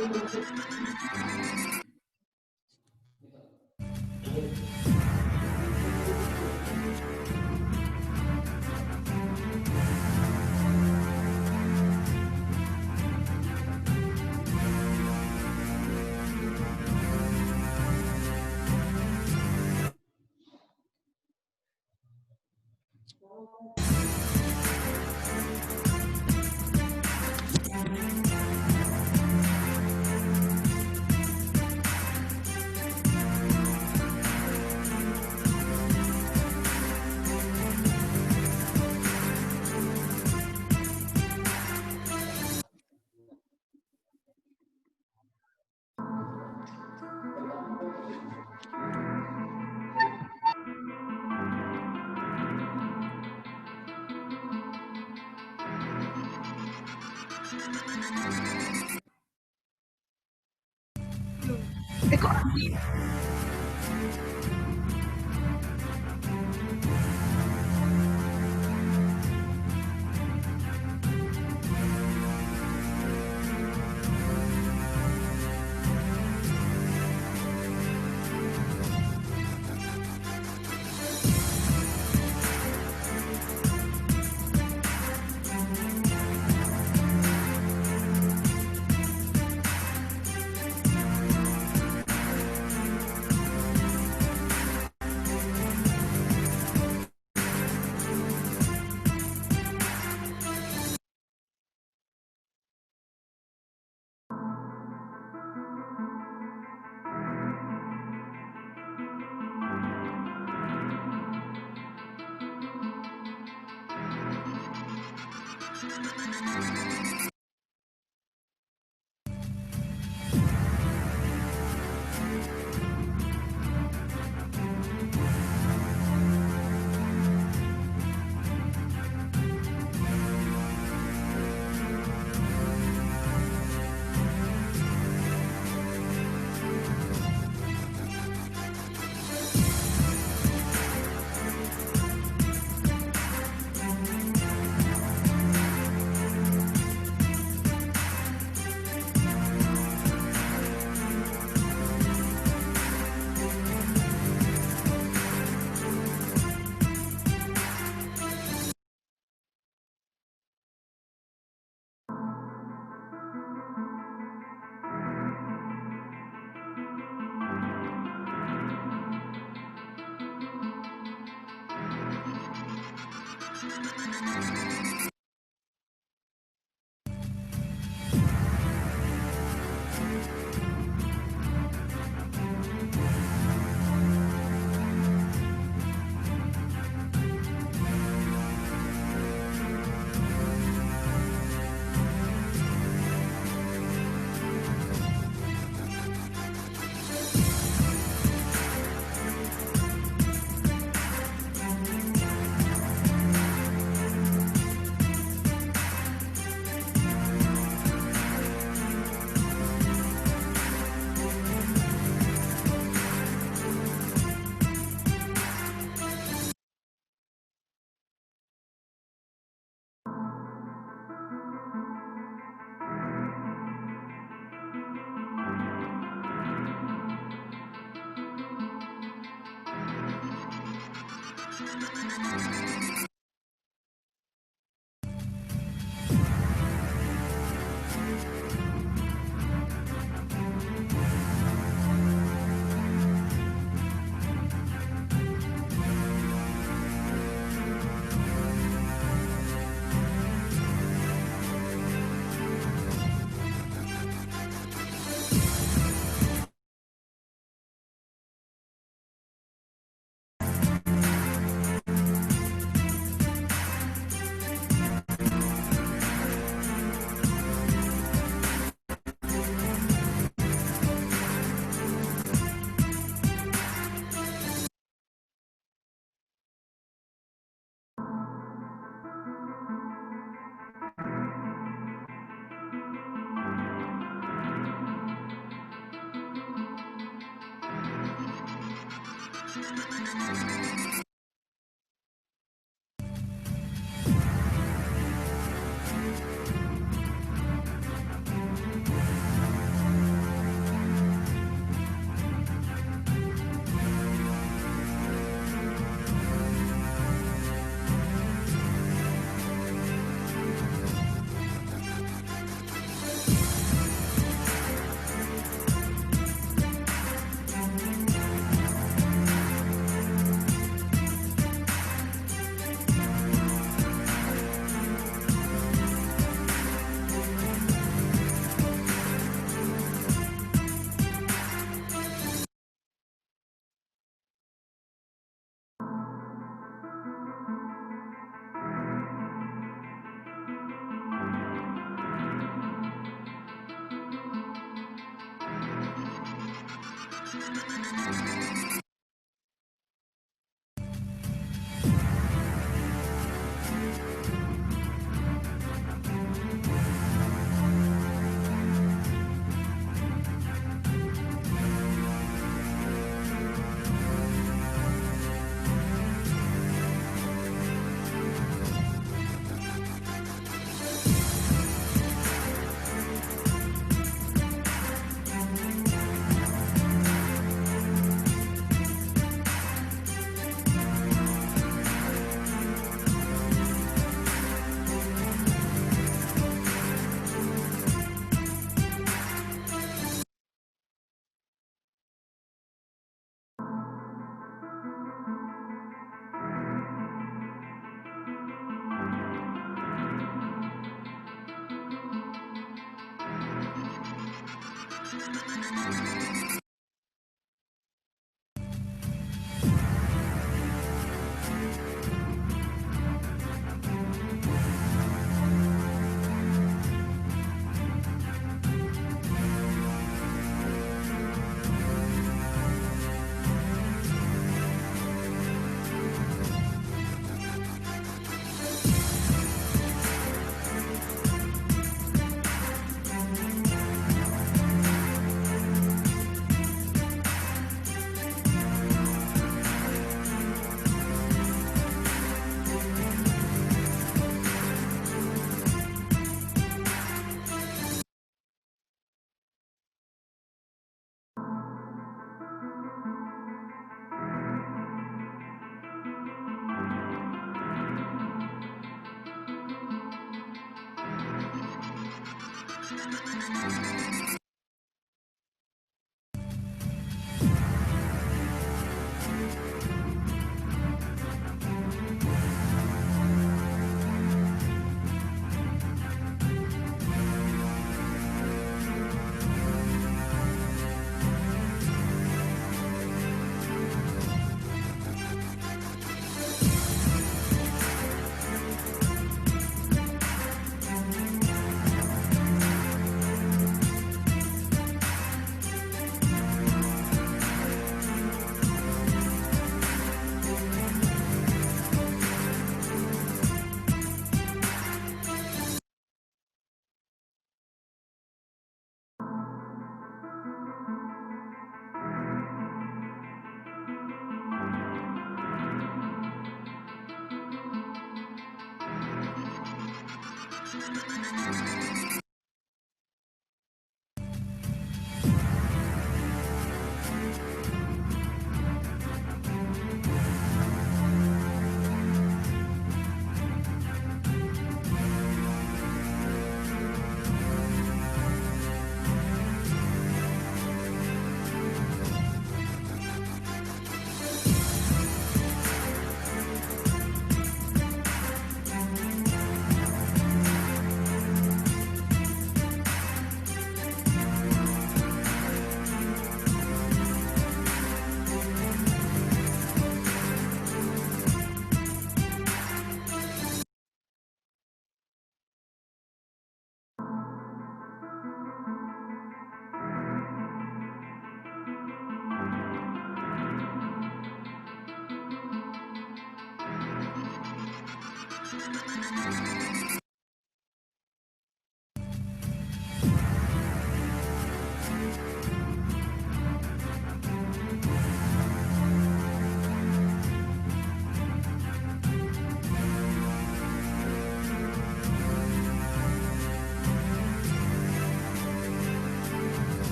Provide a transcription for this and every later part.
Kok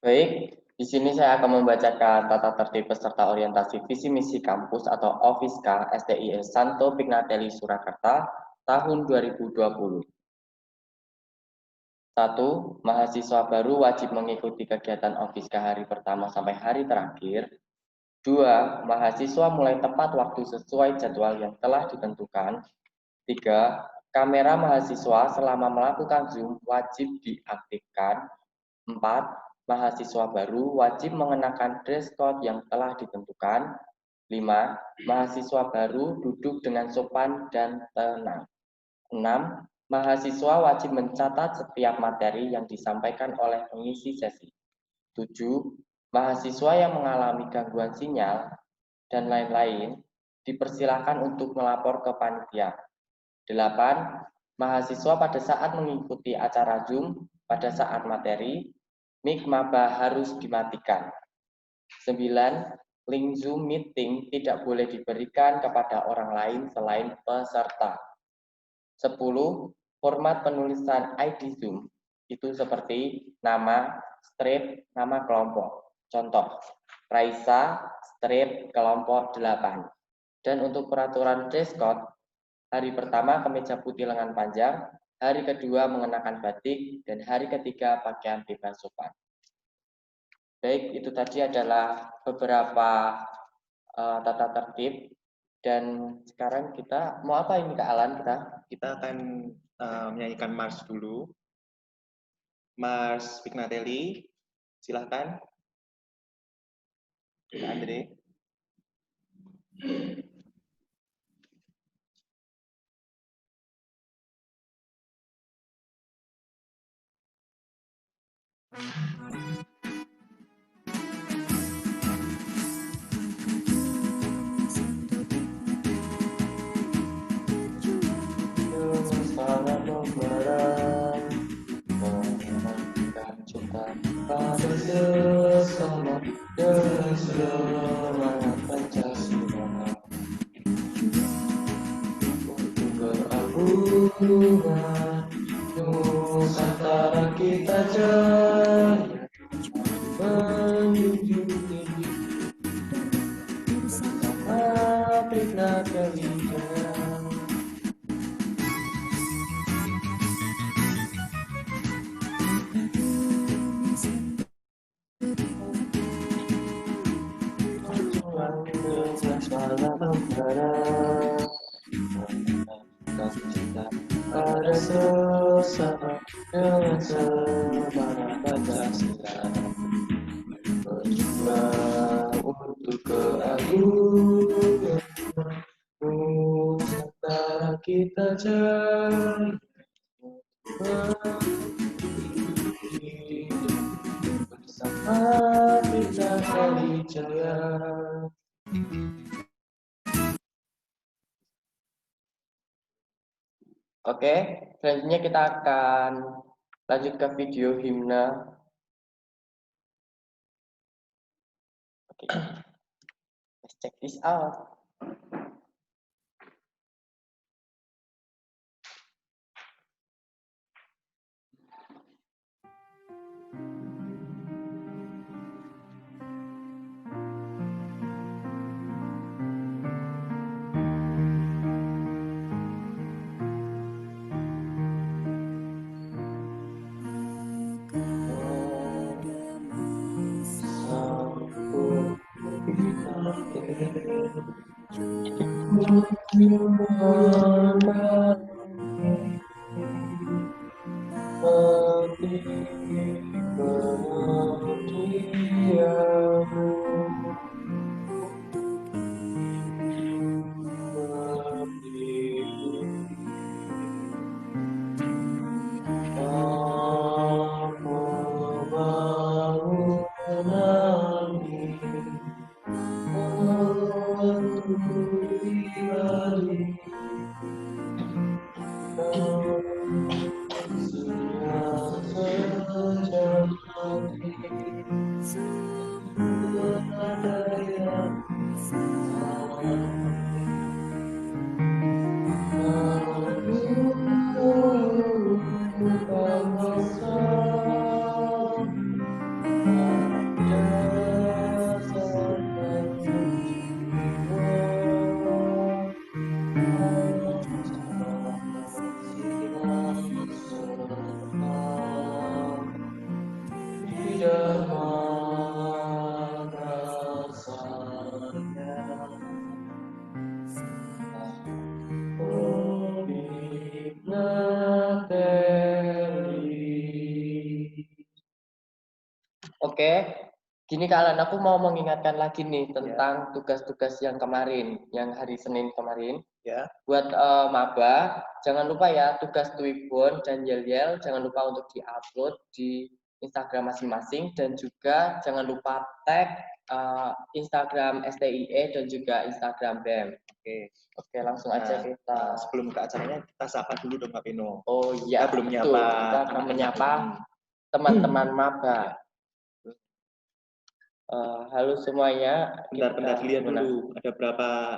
Baik, di sini saya akan membacakan tata tertib peserta orientasi visi misi kampus atau OVISKA STIS Santo Pignatelli Surakarta tahun 2020. 1. Mahasiswa baru wajib mengikuti kegiatan OVISKA hari pertama sampai hari terakhir. 2. Mahasiswa mulai tepat waktu sesuai jadwal yang telah ditentukan. 3. Kamera mahasiswa selama melakukan Zoom wajib diaktifkan. 4. Mahasiswa baru wajib mengenakan dress code yang telah ditentukan. 5. Mahasiswa baru duduk dengan sopan dan tenang. 6. Mahasiswa wajib mencatat setiap materi yang disampaikan oleh pengisi sesi. 7. Mahasiswa yang mengalami gangguan sinyal dan lain-lain dipersilakan untuk melapor ke panitia. 8. Mahasiswa pada saat mengikuti acara Zoom pada saat materi, mic maba harus dimatikan. 9. Link Zoom meeting tidak boleh diberikan kepada orang lain selain peserta. 10. Format penulisan ID Zoom itu seperti nama, strip, nama kelompok. Contoh, Raisa, strip, kelompok 8. Dan untuk peraturan dress code, hari pertama kemeja putih lengan panjang, hari kedua mengenakan batik, dan hari ketiga pakaian bebas sopan. Baik, itu tadi adalah beberapa tata tertib. Dan sekarang kita mau apa ini Kak Alan? Kita akan menyanyikan Mars dulu. Mars Pignatelli, silahkan. Andre. Pada sesama dengan semangat Pancasila untuk keagungan Nusantara kita jaya menuju tinggi bersama Pignatelli Jaya. Pada sesama dengan semangat Pancasila berjuang untuk keagungan Nusantara kita jaya bersama Pignatelli Jaya. Oke, selanjutnya kita akan lanjut ke video himne. Oke, let's check this out. Oke. Gini kalian, aku mau mengingatkan lagi nih tentang tugas-tugas yang kemarin, yang hari Senin kemarin. Ya. Buat maba, jangan lupa ya tugas Twibbon dan Yel-Yel, jangan lupa untuk di-upload di Instagram masing-masing, dan juga jangan lupa tag Instagram STIE dan juga Instagram BEM. Oke, langsung aja kita. Sebelum ke acaranya, kita sapa dulu dong Kak Pino. Oh iya, kita belum betul. nyapa. Kita akan menyapa teman-teman maba. Halo semuanya. Bentar lihat dulu. Ada berapa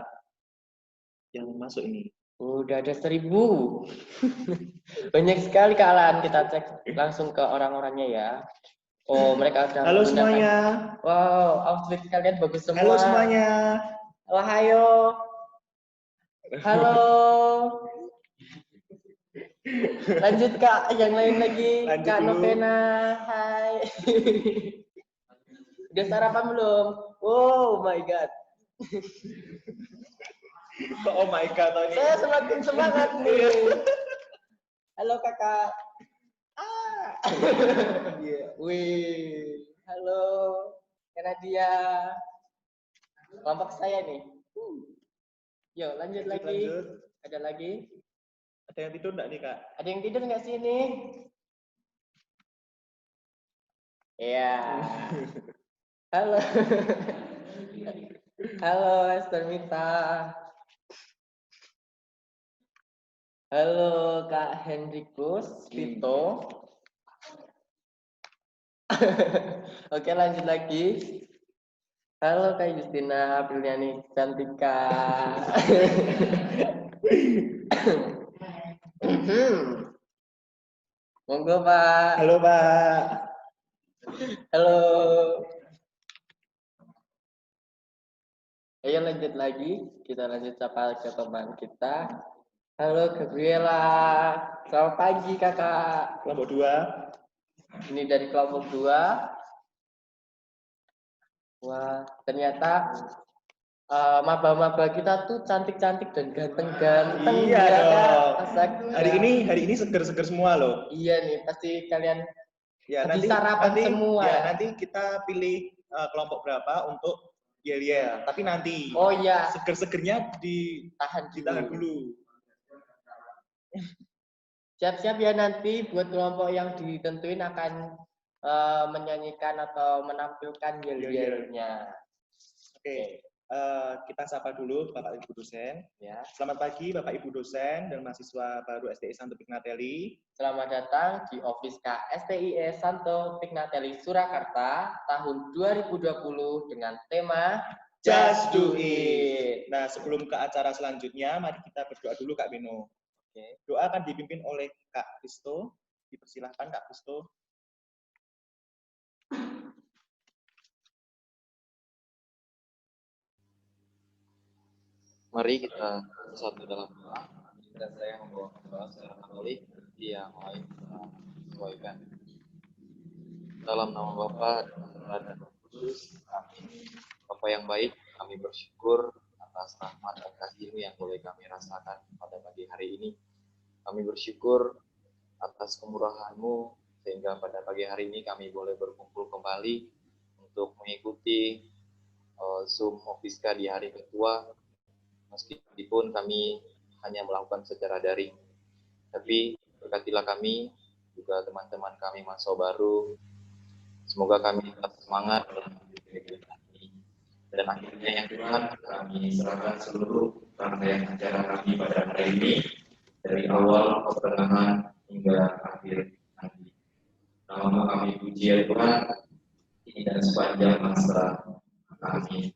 yang masuk ini? Udah ada 1000. Banyak sekali kalian. Kita cek langsung ke orang-orangnya ya. Oh, mereka sudah Halo menggunakan. semuanya. Wow, outfit kalian bagus semua. Halo semuanya. Ohayo. Halo. Lanjut Kak, yang lain lagi. Lanjut Kak dulu. Novena, hai. Udah sarapan belum? Oh my god. Oh my god, ini. Saya semakin semangat nih. Halo kakak. Wih. Halo. Karena dia kelompok saya nih. Yuk lanjut lagi. Ada lagi? Ada yang tidur enggak nih Kak? Ada yang tidur nggak sih ini? Iya. Halo. Halo Esther Mita. Halo Kak Hendrikus Vito. Oke, lanjut lagi. Halo Kak Justina Apriliani Cantika. Monggo Pak. Halo Pak. Halo. Ayo lanjut lagi. Kita lanjut sapa ke teman kita. Halo Gabriela. Selamat pagi kakak. Kelompok 2. Ini dari kelompok 2. Wah, ternyata maba-maba kita tuh cantik-cantik dan ganteng-ganteng. Iya ya, dong. Kak? Hari ini seger-seger semua loh. Iya nih, pasti kalian ya, nanti sarapan semua. Ya, nanti kita pilih kelompok berapa untuk Yel-Yel. Tapi nanti. Oh iya. Seger-segernya ditahan dulu. Siap-siap ya nanti buat kelompok yang ditentuin akan menyanyikan atau menampilkan Yel-Yelnya. Oke. Kita sapa dulu Bapak Ibu dosen. Ya. Selamat pagi Bapak Ibu dosen dan mahasiswa baru STIE Santo Pignatelli. Selamat datang di Ofiska STIE Santo Pignatelli Surakarta tahun 2020 dengan tema Just Do It. Nah, sebelum ke acara selanjutnya, mari kita berdoa dulu Kak Bino. Oke. Doa akan dipimpin oleh Kak Kristo. Dipersilahkan Kak Kristo. Mari kita bersatu dalam doa. Dan saya membawa doa secara Katolik yang lain kita sesuaikan. Dalam nama Bapa dan Roh Kudus. Amin. Bapa yang baik, kami bersyukur atas rahmat dan kasih-Mu yang boleh kami rasakan pada pagi hari ini. Kami bersyukur atas kemurahan-Mu sehingga pada pagi hari ini kami boleh berkumpul kembali untuk mengikuti Zoom Ofiska di hari kedua. Meskipun kami hanya melakukan secara daring, tapi berkatilah kami, juga teman-teman kami mahasiswa baru. Semoga kami tetap semangat dalam hidup kami. Dan akhirnya yang Tuhan, kami serahkan seluruh rangkaian acara kami pada hari ini, dari awal, pertengahan, hingga akhir nanti. Nama kami puji ya Tuhan, ini dan sepanjang masa kami.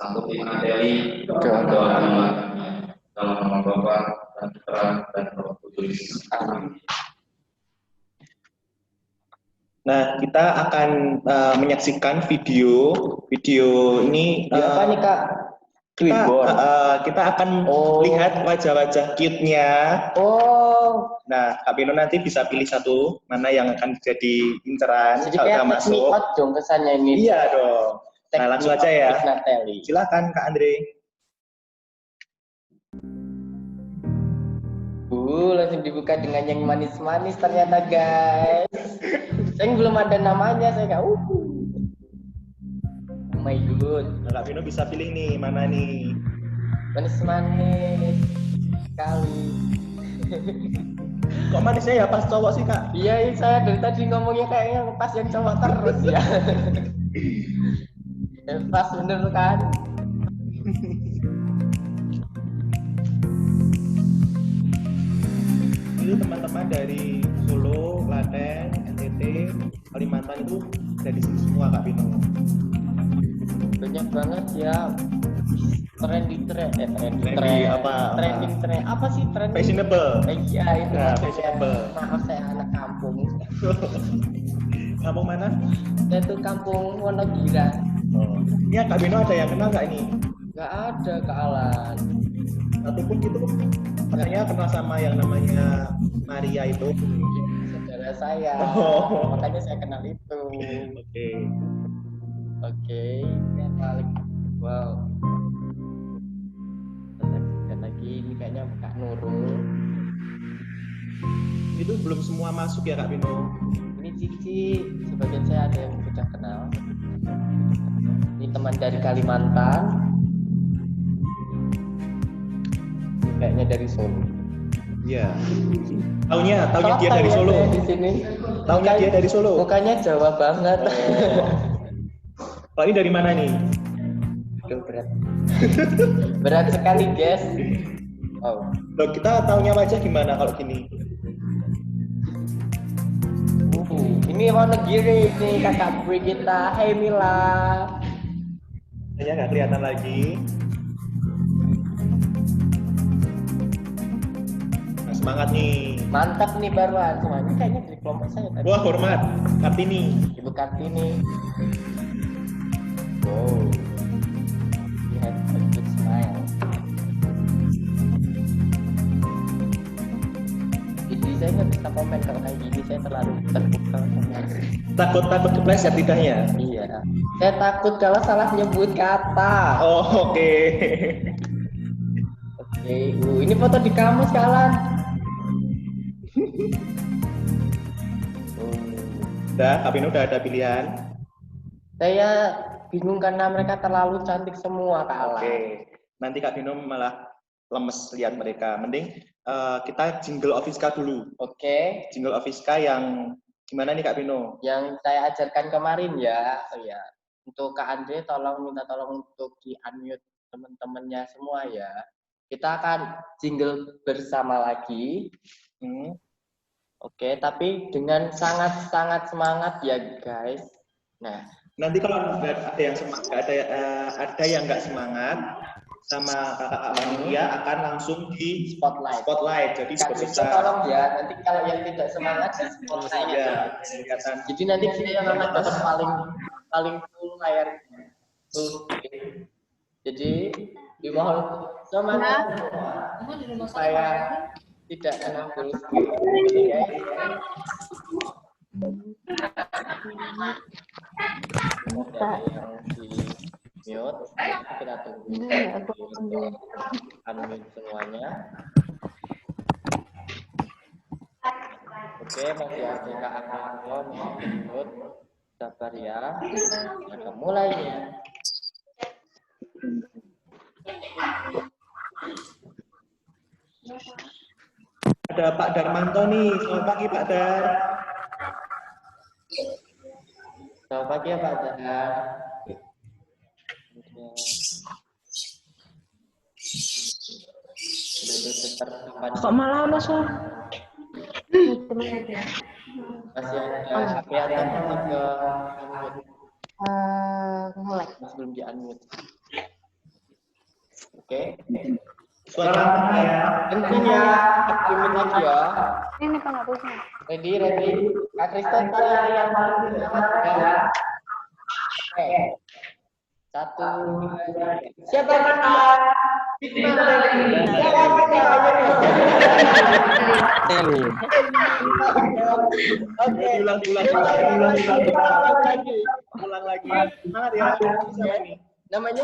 Santo Pignatelli, doa kami dalam nama Bapa dan Putra dan Roh Kudus. Amin. Nah, kita akan menyaksikan video ini. Apa nih Kak? Kita akan lihat wajah-wajah cute-nya. Oh. Nah, Kak Bino nanti bisa pilih satu mana yang akan jadi inceran jadi kayak masuk. Dong kesannya ini. Iya dong. Nah, langsung aja ya. Silakan Kak Andre. Langsung dibuka dengan yang manis-manis ternyata guys. Saya belum ada namanya, saya nggak. good. Nah, Kak Vino bisa pilih nih, mana nih? Manis sekali. Kok manisnya ya pas cowok sih, Kak? Iya, saya dari tadi ngomongnya kayaknya pas yang cowok terus ya. Pas bener kan? Itu teman-teman dari Solo, Klaten, NTT, Kalimantan itu dari sini semua, Kak Vino. Banyak banget ya. Trending apa sih trending? Fashionable. Iya itu. Nah, fashionable. Maaf saya anak kampung. Kampung mana? Saya tuh kampung Wonogiri. Oh. Ini Kak Vino ada yang kenal nggak ini? Nggak ada Kak Alan. Ataupun gitu katanya kenal sama yang namanya Maria itu. Saudara saya. Oh. Makanya saya kenal itu. Oke. Yang paling wow. Dan lagi ini kayaknya Kak Nurul. Itu belum semua masuk ya Kak Vino? Ini Cici, sebagian saya ada yang sudah kenal. Ini teman dari Kalimantan. Ini kayaknya dari Solo. Iya. Taunya dia dari Solo. Di sini. Taunya dia dari Solo. Mukanya Jawa banget. Kalau ini dari mana nih? Aduh, berat. Berat sekali, guys. Oh. Loh, kita taunya wajah gimana kalau gini? Ini Wonogiri nih kakak Brigita. Hai Mila. Kayaknya nggak kelihatan lagi. Nah, semangat nih. Mantap nih baruan semuanya kayaknya dari kelompok saya tadi. Wah, hormat. Kartini. Ibu Kartini. Wow. You have a good smile. Jadi saya nggak bisa komen kalau kayak gini, saya terlalu terbuka. Takut kepleset lidahnya. Iya. Saya takut kalau salah nyebut kata. Oh, oke. Oke. Ini foto di kamus Kalan. Udah, Kak Vino udah ada pilihan. Saya bingung karena mereka terlalu cantik semua Kak Alan. Oke. Nanti Kak Vino malah lemes lihat mereka. Mending kita jingle Ofiska dulu. Oke. Jingle Ofiska yang gimana nih Kak Vino? Yang saya ajarkan kemarin ya. Oh ya. Untuk Kak Andre minta tolong untuk di-unmute teman-temannya semua ya. Kita akan jingle bersama lagi. Oke, tapi dengan sangat-sangat semangat ya guys. Nah, nanti kalau ada yang semangat, ada yang nggak semangat sama kakak Manusia akan langsung di spotlight. Jadi bisa tolong ya. Nanti kalau yang tidak semangat di spotlight ya. Jadi nanti kita yang akan dapat paling full layar. Jadi dimohon semangat supaya tidak kena full screen. Yang di mute, kita tunggu untuk unmute semuanya. Oke, masih ada Kak Akmal mute. Sabar ya. Kita mulai ya. Ada Pak Darmanto nih. Selamat pagi Pak Dar. Selamat pagi ya Pak Dar. Kok malah Mas? Masih ada kelihatan ke Mulai. sebelum di unmute. Oke. Suara lantang ya. Tentunya unmute lagi ya. Ini penghapusnya. Ready. Kak Kristen yang paling ya. Oke. 1, 2, 3. Siapa Kak? Oke, ulang lagi. Semangat ya. Siapa nih? Namanya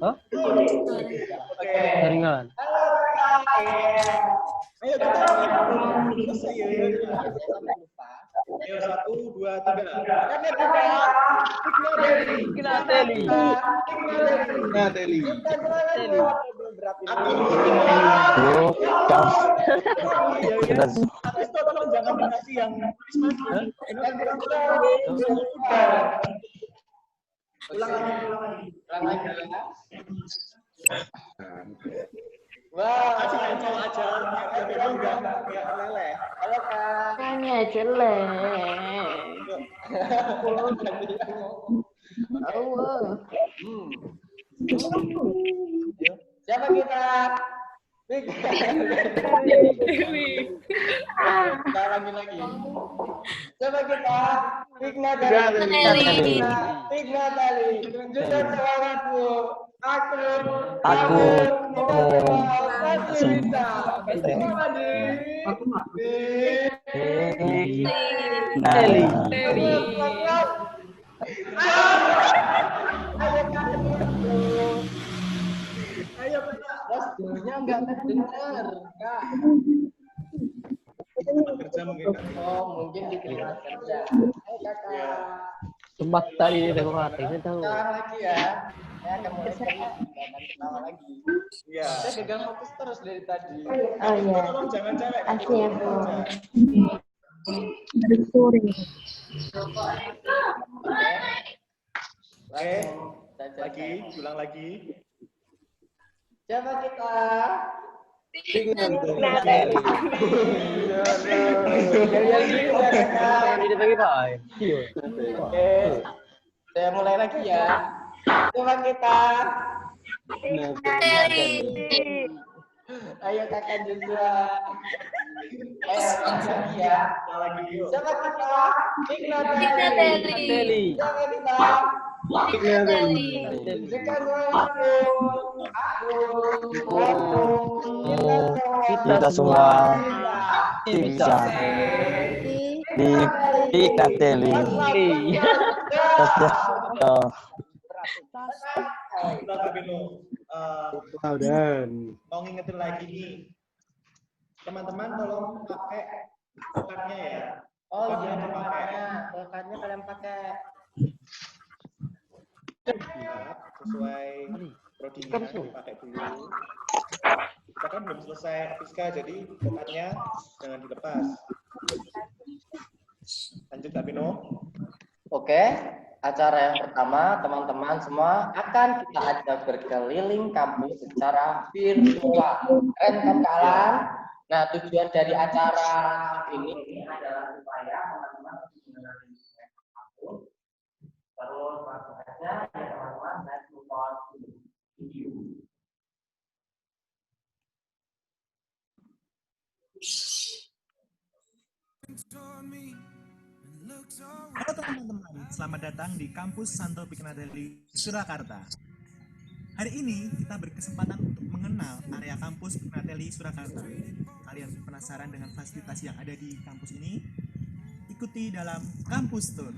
Oke. Jaringan. Ayo kita selesai ya. Ayo 1, 2, 3. Tolong jangan dikasih yang ulang lagi ya. Wah, aja enggak leleh. Halo Kak. Hanya jelek. Siapa kita? Lagi. Siapa kita? Pignatali. Tunjukkan semangatmu. Aku. Ayo bosnya nggak terdengar, Kak. Kerja mungkin. Mungkin di kerja. Ayo Kakak. Tempat tadi ini tahu. Sekarang lagi ya. Saya akan mulai ketawa lagi. Iya. Saya gagal fokus terus dari tadi. Oh iya. Tolong jangan cewek. Asli ya, Bu. Oke. Lagi, ulang lagi. Siapa kita? Oke. Saya mulai lagi ya. Coba kita. Ayo Kakak Joshua. Ayo lagi ya. Lagi. Coba kita. Pignateli. Coba kita. Pignateli. Kita semua bisa di Pignateli. Mau ngingetin lagi nih, teman-teman tolong pakai vokatnya ya. Oh iya, vokatnya kalian pakai sesuai prodinya dipakai dulu. Kita kan belum selesai fiska, jadi vokatnya jangan dilepas. Lanjut Kak Bino. Oke, acara yang pertama teman-teman semua akan kita ajak berkeliling kampus secara virtual. Keren kan kalian? Nah, tujuan dari acara ini adalah supaya teman-teman mengenali kampus. Terus langsung aja ya teman-teman, let's move on to video. Halo teman-teman, selamat datang di kampus Santo Pignateli, Surakarta. Hari ini kita berkesempatan untuk mengenal area kampus Pignateli, Surakarta. Kalian penasaran dengan fasilitas yang ada di kampus ini? Ikuti dalam Kampus Tour.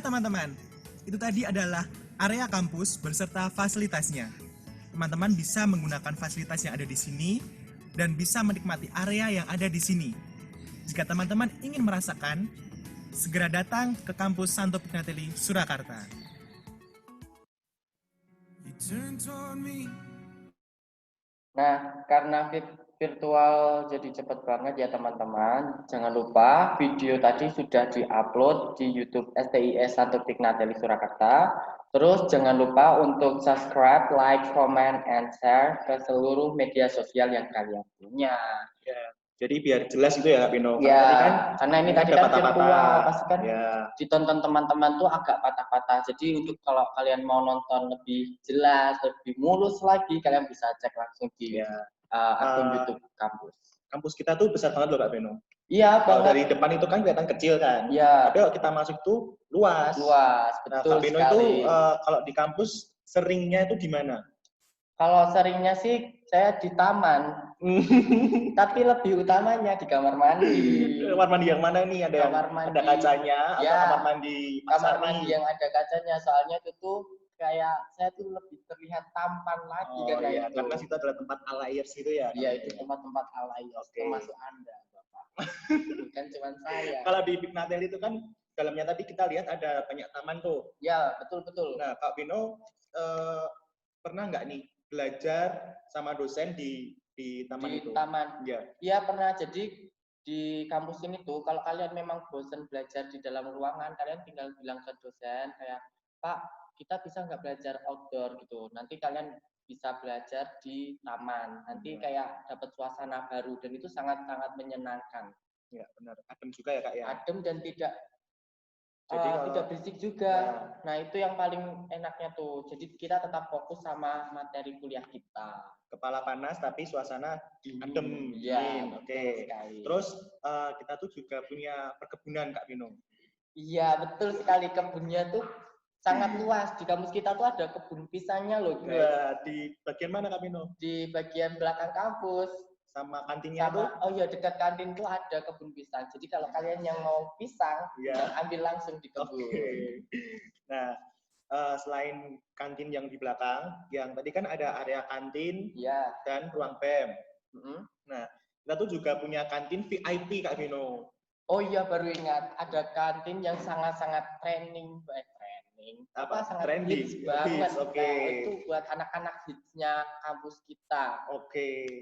Teman-teman, itu tadi adalah area kampus beserta fasilitasnya. Teman-teman bisa menggunakan fasilitas yang ada di sini dan bisa menikmati area yang ada di sini. Jika teman-teman ingin merasakan, segera datang ke kampus Santo Pignatelli, Surakarta. Nah, karena virtual jadi cepat banget ya teman-teman. Jangan lupa video tadi sudah di-upload di YouTube STIS Santo Pignatelli Surakarta. Terus jangan lupa untuk subscribe, like, comment, and share ke seluruh media sosial yang kalian punya. Ya, jadi biar jelas itu ya Kak Pino. Ya, karena ini tadi kan virtual, pasti kan ya. ditonton teman-teman tuh agak patah-patah. Jadi untuk kalau kalian mau nonton lebih jelas, lebih mulus lagi, kalian bisa cek langsung di akun YouTube kampus. Kampus kita tuh besar banget loh Kak Beno. Iya, kalau dari depan itu kan kelihatan kecil kan. Iya. Tapi kalau kita masuk tuh luas. Luas, betul. Nah, Kak Beno itu kalau di kampus seringnya itu di mana? Kalau seringnya sih saya di taman. Tapi lebih utamanya di kamar mandi. Kamar mandi yang mana nih? Ada kamar mandi. Ada kacanya Ya, atau kamar mandi kamar mandi yang ada kacanya, soalnya itu tuh kayak saya tuh lebih terlihat tampan lagi karena karena situ adalah tempat alayers gitu ya. Iya, itu tempat alayers. Termasuk Anda, Bapak. Bukan cuma saya. Kalau di Pignatelli itu kan dalamnya tadi kita lihat ada banyak taman tuh. Ya, betul. Nah, Kak Beno pernah nggak nih belajar sama dosen di taman itu? Di taman. Iya. Iya, pernah. Jadi di kampus ini tuh kalau kalian memang bosan belajar di dalam ruangan, kalian tinggal bilang ke dosen kayak, "Pak, kita bisa nggak belajar outdoor gitu, nanti kalian bisa belajar di taman, nanti kayak dapat suasana baru," dan itu sangat-sangat menyenangkan. Ya benar, adem juga ya Kak ya. Adem dan tidak Jadi berisik juga. Nah itu yang paling enaknya tuh, jadi kita tetap fokus sama materi kuliah kita. Kepala panas tapi suasana adem. Iya, Oke. Terus kita tuh juga punya perkebunan Kak Beno. Iya, betul sekali, kebunnya tuh sangat luas. Di kampus kita tuh ada kebun pisangnya loh, guys. Ya, di bagian mana Kak Beno? Di bagian belakang kampus. Sama kantinnya tuh? Oh iya, dekat kantin tuh ada kebun pisang. Jadi kalau kalian yang mau pisang, ambil langsung di kebun. Okay. Nah, selain kantin yang di belakang, yang tadi kan ada area kantin dan ruang BEM. Nah, kita tuh juga punya kantin VIP Kak Beno. Oh iya, baru ingat, ada kantin yang sangat-sangat trending. Sangat hits banget. Itu buat anak-anak hitsnya kampus kita.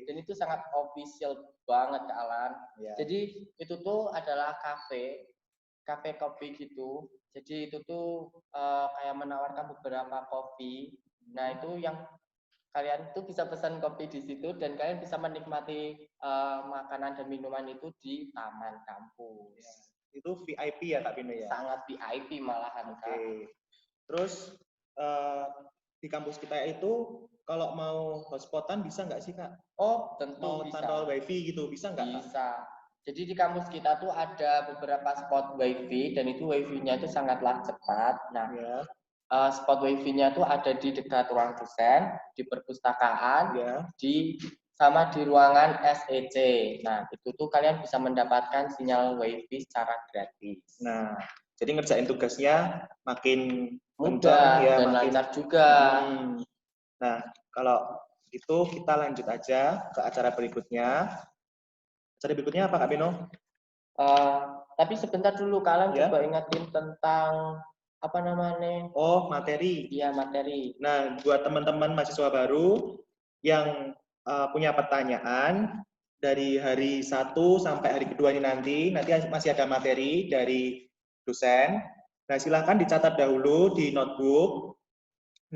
Dan itu sangat official banget Kak Alan. Jadi itu tuh adalah kafe kopi gitu. Jadi itu tuh kayak menawarkan beberapa kopi. Nah itu yang kalian tuh bisa pesan kopi di situ dan kalian bisa menikmati makanan dan minuman itu di taman kampus. Itu VIP ya Kak Beno ya? Sangat VIP malahan Kak. Terus di kampus kita itu kalau mau hotspotan bisa nggak sih Kak? Oh tentu mau bisa. Tanpa wifi gitu bisa nggak? Bisa. Jadi di kampus kita tuh ada beberapa spot wifi dan itu wifi-nya itu sangatlah cepat. Nah, spot wifi-nya tuh ada di dekat ruang dosen, di perpustakaan, sama di ruangan SEC. Nah, itu tuh kalian bisa mendapatkan sinyal wifi secara gratis. Nah, jadi ngerjain tugasnya makin mudah ya, dan makin lancar juga. Nah, kalau itu kita lanjut aja ke acara berikutnya. Acara berikutnya apa Kak Beno? Tapi sebentar dulu, kalian Ya. coba ingetin tentang apa namanya? Oh, materi. Iya, materi. Nah, buat teman-teman mahasiswa baru yang punya pertanyaan dari hari 1 sampai hari kedua ini nanti masih ada materi dari dosen. Nah, silahkan dicatat dahulu di notebook.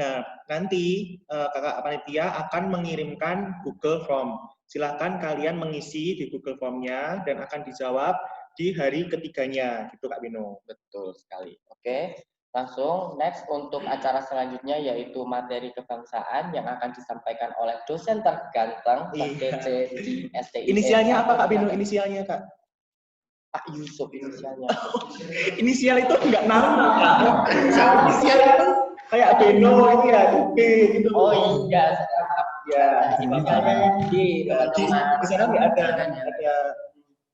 Nah, nanti kakak panitia akan mengirimkan Google Form. Silahkan kalian mengisi di Google Form-nya dan akan dijawab di hari ketiganya, gitu Kak Bino. Betul sekali. Oke, langsung next untuk acara selanjutnya yaitu materi kebangsaan yang akan disampaikan oleh dosen terganteng PTC di STI. Inisialnya apa Kak Bino? Inisialnya Kak? Pak Yusuf inisialnya. Inisial itu enggak nama. Inisial itu kayak Beno itu ya, B gitu. Oh iya, Ya, inisialnya D, teman-teman. di sana nggak ada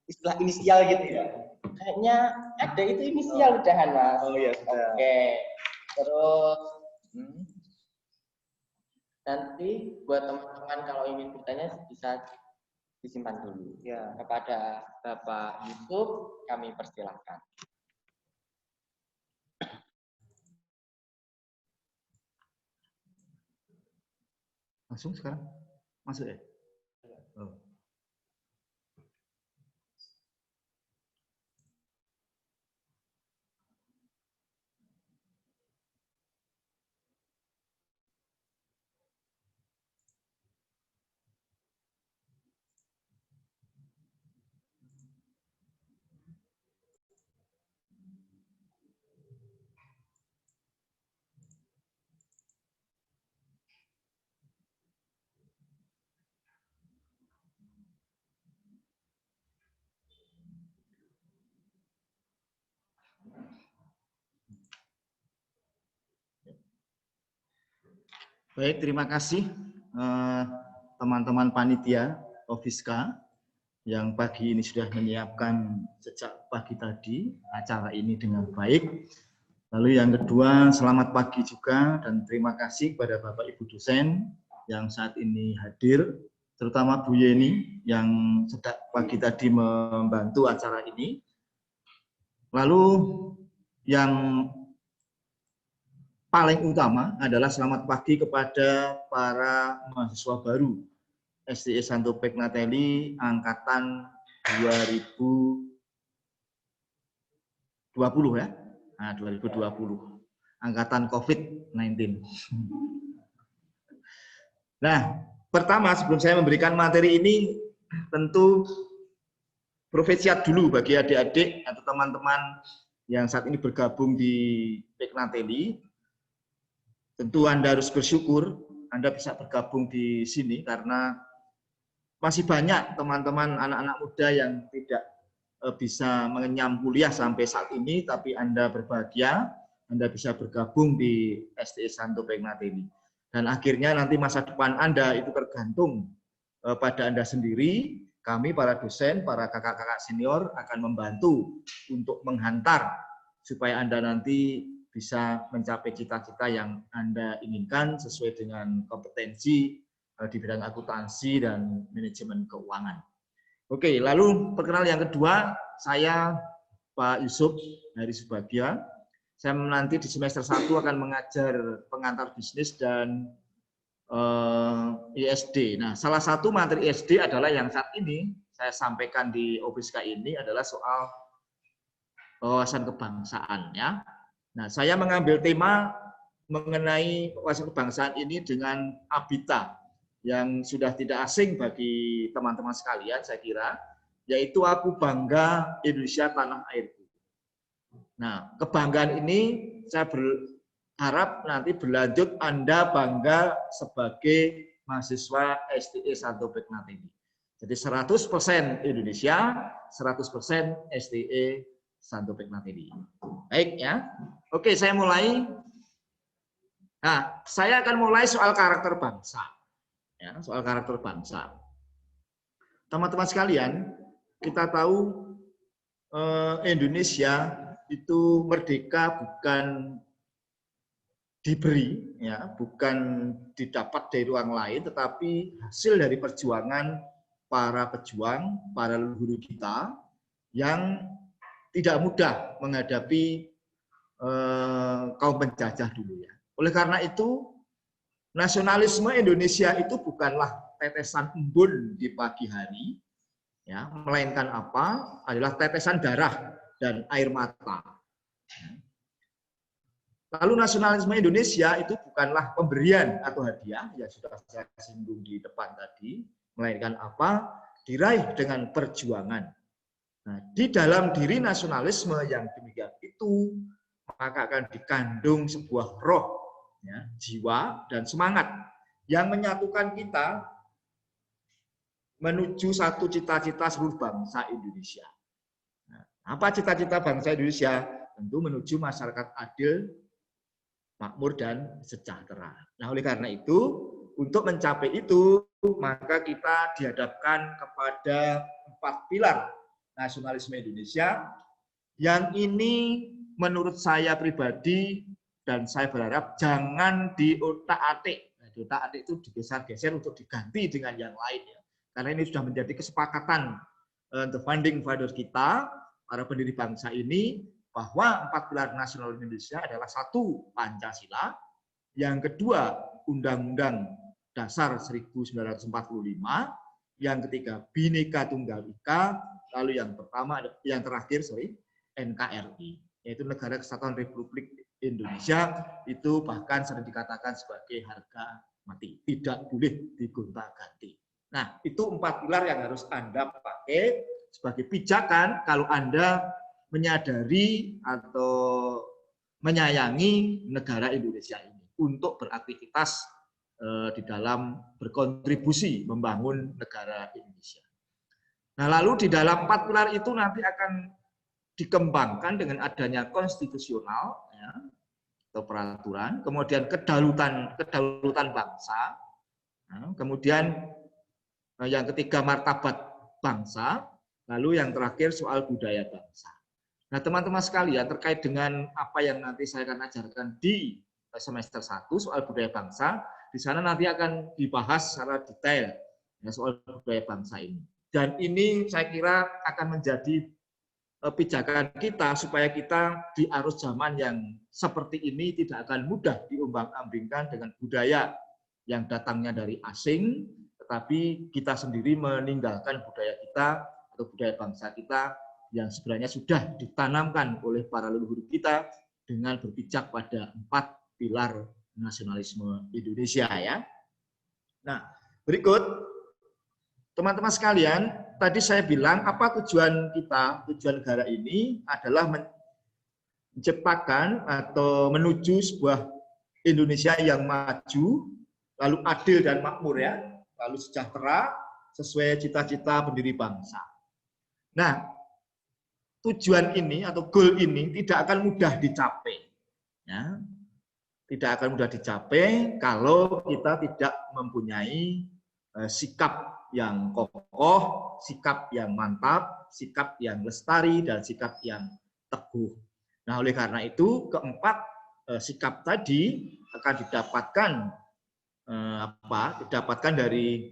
istilah inisial gitu ya. Kayaknya ada itu inisial udahan, Mas. Oh iya, sudah. Oke. Terus nanti buat teman-teman kalau ingin bertanya bisa disimpan dulu. Ya. Kepada Bapak Yusuf kami persilahkan. Langsung sekarang masuk ya? Oh. Baik, terima kasih teman-teman panitia Ofiska yang pagi ini sudah menyiapkan sejak pagi tadi acara ini dengan baik. Lalu yang kedua, selamat pagi juga dan terima kasih kepada Bapak Ibu dosen yang saat ini hadir, terutama Bu Yeni yang sejak pagi tadi membantu acara ini. Lalu yang paling utama adalah selamat pagi kepada para mahasiswa baru STI Santo Pegnatelli angkatan 2020 ya. Nah, 2020. Angkatan COVID-19. Nah, pertama sebelum saya memberikan materi ini tentu profesiat dulu bagi adik-adik atau teman-teman yang saat ini bergabung di Pegnatelli. Tentu Anda harus bersyukur Anda bisa bergabung di sini karena masih banyak teman-teman anak-anak muda yang tidak bisa mengenyam kuliah sampai saat ini, tapi Anda berbahagia, Anda bisa bergabung di STI Santo Pegnatelli. Dan akhirnya nanti masa depan Anda itu tergantung pada Anda sendiri. Kami para dosen, para kakak-kakak senior akan membantu untuk menghantar supaya Anda nanti bisa mencapai cita-cita yang Anda inginkan sesuai dengan kompetensi di bidang akuntansi dan manajemen keuangan. Oke, lalu perkenalan yang kedua, saya Pak Yusuf dari Subagya. Saya nanti di semester 1 akan mengajar pengantar bisnis dan ISD. Nah, salah satu materi ISD adalah yang saat ini saya sampaikan di Ofiska ini adalah soal wawasan kebangsaan ya. Nah, saya mengambil tema mengenai wawasan kebangsaan ini dengan Abita yang sudah tidak asing bagi teman-teman sekalian, saya kira, yaitu aku bangga Indonesia tanah airku. Nah, kebanggaan ini saya berharap nanti berlanjut Anda bangga sebagai mahasiswa STI Santo Pegnatelli. Jadi 100% Indonesia, 100% STI Santo Pegnatelli. Baik ya. Oke, saya mulai. Nah, saya akan mulai soal karakter bangsa. Ya, soal karakter bangsa. Teman-teman sekalian, kita tahu Indonesia itu merdeka bukan diberi, ya, bukan didapat dari ruang lain, tetapi hasil dari perjuangan para pejuang, para leluhur kita yang tidak mudah menghadapi kaum penjajah dulu, ya. Oleh karena itu, nasionalisme Indonesia itu bukanlah tetesan embun di pagi hari, ya, melainkan apa? Adalah tetesan darah dan air mata. Lalu nasionalisme Indonesia itu bukanlah pemberian atau hadiah, yang sudah saya singgung di depan tadi, melainkan apa? Diraih dengan perjuangan. Nah, di dalam diri nasionalisme yang demikian itu, maka akan dikandung sebuah roh, ya, jiwa dan semangat yang menyatukan kita menuju satu cita-cita seluruh bangsa Indonesia. Nah, apa cita-cita bangsa Indonesia? Tentu menuju masyarakat adil, makmur, dan sejahtera. Nah, oleh karena itu, untuk mencapai itu, maka kita dihadapkan kepada 4 pilar nasionalisme Indonesia, yang ini menurut saya pribadi, dan saya berharap jangan diotak-atik. Nah, diotak-atik itu digeser-geser untuk diganti dengan yang lain, ya. Karena ini sudah menjadi kesepakatan the founding fathers kita, para pendiri bangsa ini, bahwa 4 pilar nasional Indonesia adalah 1, Pancasila, yang kedua, Undang-Undang Dasar 1945, yang ketiga, Bhinneka Tunggal Ika, lalu yang terakhir, NKRI, yaitu Negara Kesatuan Republik Indonesia, itu bahkan sering dikatakan sebagai harga mati, tidak boleh digonta-ganti. Nah, itu 4 pilar yang harus Anda pakai sebagai pijakan kalau Anda menyadari atau menyayangi negara Indonesia ini untuk beraktivitas di dalam berkontribusi membangun negara Indonesia. Nah, lalu di dalam 4 pilar itu nanti akan dikembangkan dengan adanya konstitusional, ya, atau peraturan, kemudian kedaulatan bangsa, nah, kemudian yang ketiga martabat bangsa, lalu yang terakhir soal budaya bangsa. Nah, teman-teman sekalian, terkait dengan apa yang nanti saya akan ajarkan di semester 1 soal budaya bangsa, di sana nanti akan dibahas secara detail, ya, soal budaya bangsa ini. Dan ini saya kira akan menjadi pijakan kita supaya kita di arus zaman yang seperti ini tidak akan mudah diombang-ambingkan dengan budaya yang datangnya dari asing, tetapi kita sendiri meninggalkan budaya kita atau budaya bangsa kita yang sebenarnya sudah ditanamkan oleh para leluhur kita dengan berpijak pada 4 pilar nasionalisme Indonesia, ya. Nah, berikut teman-teman sekalian, tadi saya bilang apa tujuan kita, tujuan negara ini adalah menciptakan atau menuju sebuah Indonesia yang maju, lalu adil dan makmur, ya, lalu sejahtera sesuai cita-cita pendiri bangsa. Nah, tujuan ini atau goal ini tidak akan mudah dicapai, ya. Tidak akan mudah dicapai kalau kita tidak mempunyai sikap yang kokoh, sikap yang mantap, sikap yang lestari, dan sikap yang teguh. Nah, oleh karena itu keempat sikap tadi akan didapatkan dari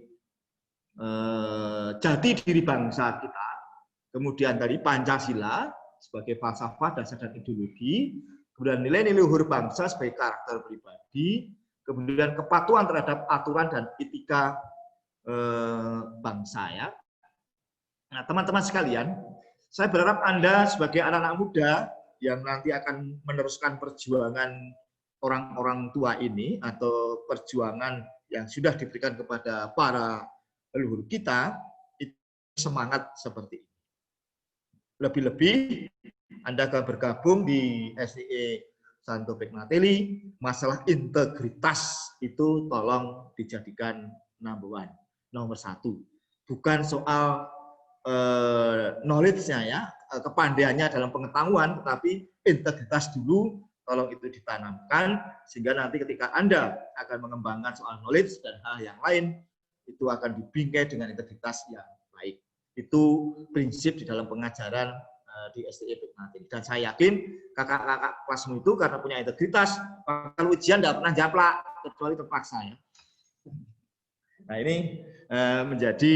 jati diri bangsa kita, kemudian dari Pancasila sebagai falsafah, dasar, dan ideologi, kemudian nilai-nilai luhur bangsa sebagai karakter pribadi, kemudian kepatuhan terhadap aturan dan etika bangsa, ya. Nah, teman-teman sekalian, saya berharap Anda sebagai anak-anak muda yang nanti akan meneruskan perjuangan orang-orang tua ini atau perjuangan yang sudah diberikan kepada para leluhur kita, itu semangat seperti ini. Lebih-lebih Anda akan bergabung di SDE Santo Pignatelli, masalah integritas itu tolong dijadikan number 1. Bukan soal knowledge-nya, ya, kepandaiannya dalam pengetahuan, tetapi integritas dulu tolong itu ditanamkan, sehingga nanti ketika Anda akan mengembangkan soal knowledge dan hal yang lain, itu akan dibingkai dengan integritas yang baik. Itu prinsip di dalam pengajaran di STI Piknateli. Dan saya yakin kakak-kakak kelasmu itu karena punya integritas, kalau ujian tidak pernah japlak, kecuali terpaksa ya. Nah ini menjadi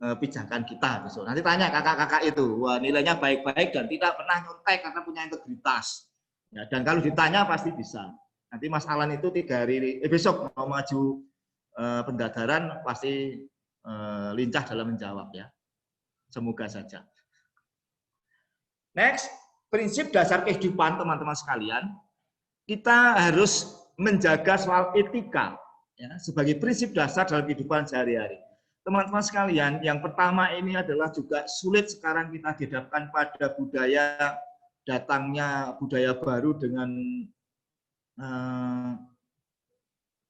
pijakan kita besok. Nanti tanya kakak-kakak itu, wah nilainya baik-baik dan tidak pernah nyontek karena punya integritas. Ya, dan kalau ditanya pasti bisa. Nanti Mas Alan itu 3 hari besok mau maju pendadaran pasti lincah dalam menjawab ya. Semoga saja. Next, prinsip dasar kehidupan teman-teman sekalian, kita harus menjaga soal etika ya, sebagai prinsip dasar dalam kehidupan sehari-hari. Teman-teman sekalian, yang pertama ini adalah juga sulit sekarang kita dihadapkan pada budaya datangnya budaya baru dengan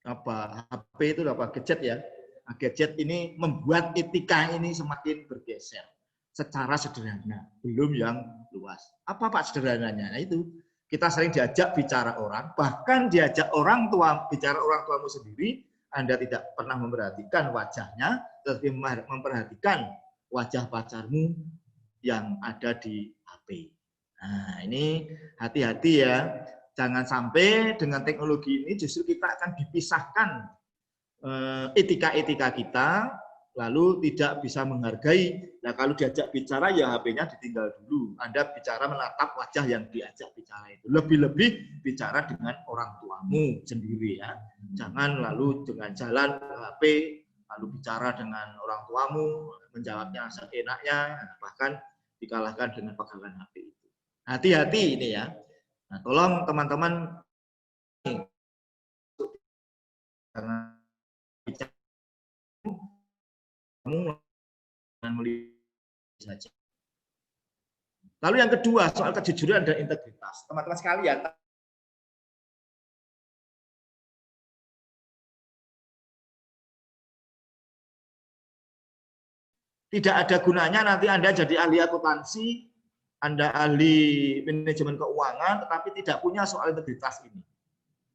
HP itu apa gadget ya. Nah, gadget ini membuat etika ini semakin bergeser secara sederhana, belum yang luas. Apa Pak sederhananya? Nah itu kita sering diajak bicara orang, bahkan diajak orang tua bicara orang tuamu sendiri. Anda tidak pernah memperhatikan wajahnya, tetapi memperhatikan wajah pacarmu yang ada di HP. Nah, ini hati-hati ya. Jangan sampai dengan teknologi ini justru kita akan dipisahkan etika-etika kita, lalu tidak bisa menghargai. Nah, kalau diajak bicara ya HP-nya ditinggal dulu. Anda bicara menatap wajah yang diajak bicara itu. Lebih-lebih bicara dengan orang tuamu sendiri ya. Jangan lalu dengan jalan ke HP, lalu bicara dengan orang tuamu, menjawabnya seenaknya, bahkan dikalahkan dengan pegangan HP itu. Hati-hati ini ya. Nah, tolong teman-teman jangan bicara kamu melihat saja. Lalu yang kedua soal kejujuran dan integritas. Teman-teman sekalian, tidak ada gunanya nanti Anda jadi ahli akuntansi, Anda ahli manajemen keuangan, tetapi tidak punya soal integritas ini.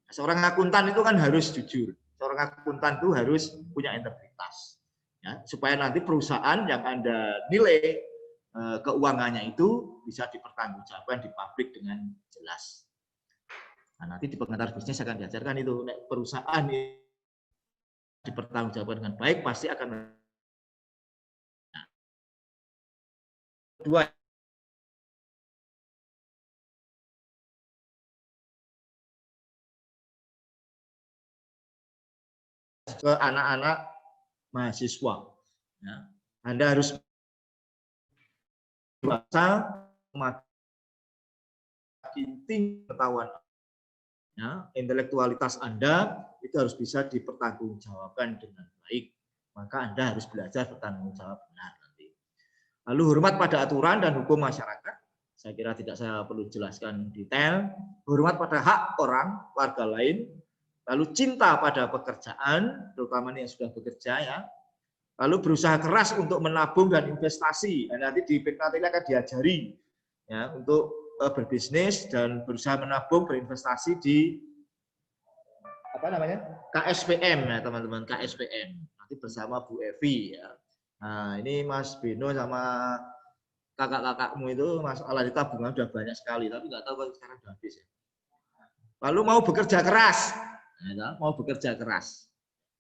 Seorang akuntan itu kan harus jujur. Seorang akuntan itu harus punya integritas. Ya, supaya nanti perusahaan yang Anda nilai keuangannya itu bisa dipertanggungjawabkan di publik dengan jelas. Nah, nanti di pengantar bisnis akan diajarkan itu. Perusahaan ini dipertanggungjawabkan dengan baik, pasti akan. Nah, kedua, ke anak-anak mahasiswa. Ya. Anda harus dewasa, makin tinggi pengetahuan, ya, intelektualitas Anda itu harus bisa dipertanggungjawabkan dengan baik. Maka Anda harus belajar bertanggung jawab benar nanti. Lalu hormat pada aturan dan hukum masyarakat. Saya kira tidak saya perlu jelaskan detail. Hormat pada hak orang, warga lain. Lalu cinta pada pekerjaan, terutama yang sudah bekerja ya. Lalu berusaha keras untuk menabung dan investasi. Dan nanti di Piknateli akan diajari ya untuk berbisnis dan berusaha menabung berinvestasi di apa namanya KSPM ya teman-teman, KSPM. Nanti bersama Bu Evi ya. Nah ini Mas Beno sama kakak-kakakmu itu Mas Alan tabungan sudah banyak sekali, tapi nggak tahu kalau sekarang sudah habis ya. Lalu mau bekerja keras, ya, mau bekerja keras,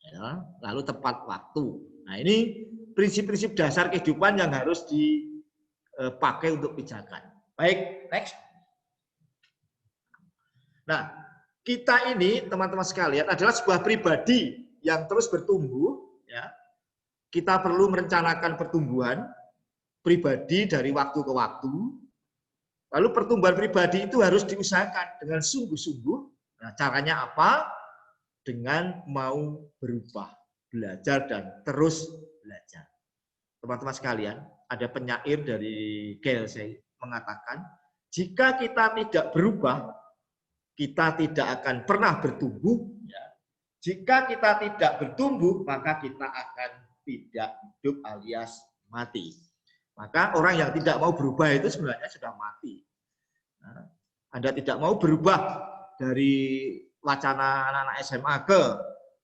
ya, lalu tepat waktu. Nah ini prinsip-prinsip dasar kehidupan yang harus dipakai untuk pijakan. Baik, next. Nah, kita ini teman-teman sekalian adalah sebuah pribadi yang terus bertumbuh. Ya. Kita perlu merencanakan pertumbuhan pribadi dari waktu ke waktu. Lalu pertumbuhan pribadi itu harus diusahakan dengan sungguh-sungguh. Nah, caranya apa? Dengan mau berubah, belajar dan terus belajar. Teman-teman sekalian, ada penyair dari GLC mengatakan, jika kita tidak berubah, kita tidak akan pernah bertumbuh. Ya. Jika kita tidak bertumbuh, maka kita akan tidak hidup alias mati. Maka orang yang tidak mau berubah itu sebenarnya sudah mati. Nah, Anda tidak mau berubah dari wacana anak-anak SMA ke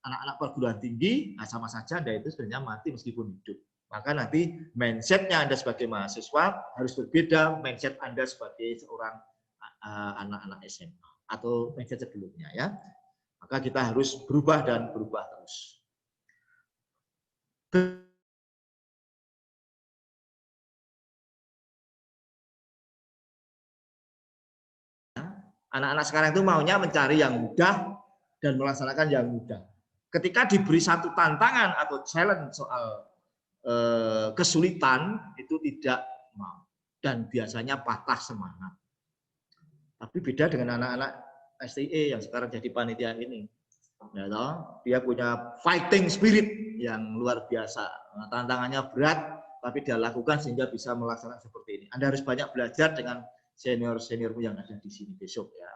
anak-anak perguruan tinggi, nah sama saja Anda itu sebenarnya mati meskipun hidup. Maka nanti mindsetnya Anda sebagai mahasiswa harus berbeda mindset Anda sebagai seorang anak-anak SMA atau mindset sebelumnya ya. Maka kita harus berubah dan berubah terus. Anak-anak sekarang itu maunya mencari yang mudah dan melaksanakan yang mudah. Ketika diberi satu tantangan atau challenge soal kesulitan, itu tidak mau. Dan biasanya patah semangat. Tapi beda dengan anak-anak STE yang sekarang jadi panitia ini. Ya, dia punya fighting spirit yang luar biasa. Nah, tantangannya berat, tapi dia lakukan sehingga bisa melaksanakan seperti ini. Anda harus banyak belajar dengan senior-seniormu yang ada di sini besok ya.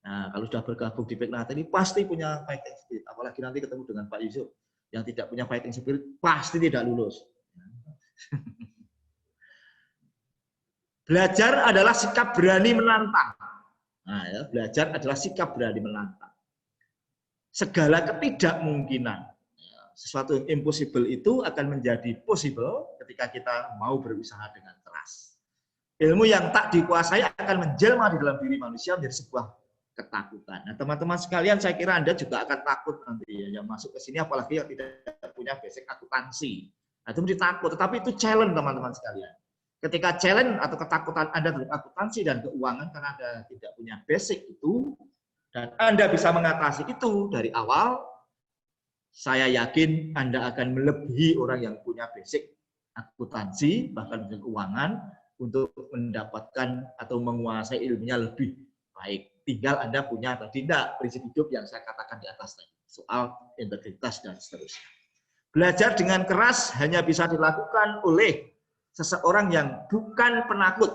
Nah, kalau sudah bergabung di Peknat ini pasti punya fighting spirit. Apalagi nanti ketemu dengan Pak Yusuf yang tidak punya fighting spirit pasti tidak lulus. Belajar adalah sikap berani menantang. Nah, ya, belajar adalah sikap berani menantang. Segala ketidakmungkinan, sesuatu yang impossible itu akan menjadi possible ketika kita mau berusaha dengan keras. Ilmu yang tak dikuasai akan menjelma di dalam diri manusia menjadi sebuah ketakutan. Nah, teman-teman sekalian, saya kira Anda juga akan takut nanti ya, yang masuk ke sini, apalagi yang tidak punya basic akuntansi. Nah, itu menjadi takut, tetapi itu challenge teman-teman sekalian. Ketika challenge atau ketakutan Anda dalam akuntansi dan keuangan karena Anda tidak punya basic itu, dan Anda bisa mengatasi itu dari awal, saya yakin Anda akan melebihi orang yang punya basic akuntansi, bahkan keuangan, untuk mendapatkan atau menguasai ilmunya lebih baik. Tinggal Anda punya tadi tidak prinsip hidup yang saya katakan di atas tadi, soal integritas dan seterusnya. Belajar dengan keras hanya bisa dilakukan oleh seseorang yang bukan penakut.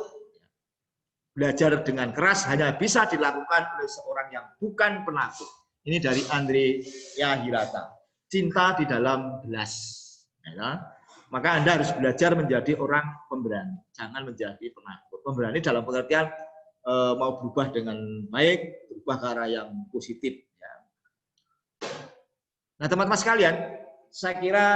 Belajar dengan keras hanya bisa dilakukan oleh seorang yang bukan penakut. Ini dari Andrea Hirata. Cinta di dalam gelas. Ya. Maka Anda harus belajar menjadi orang pemberani, jangan menjadi penakut. Pemberani dalam pengertian mau berubah dengan baik, berubah ke arah yang positif. Ya. Nah, teman-teman sekalian, saya kira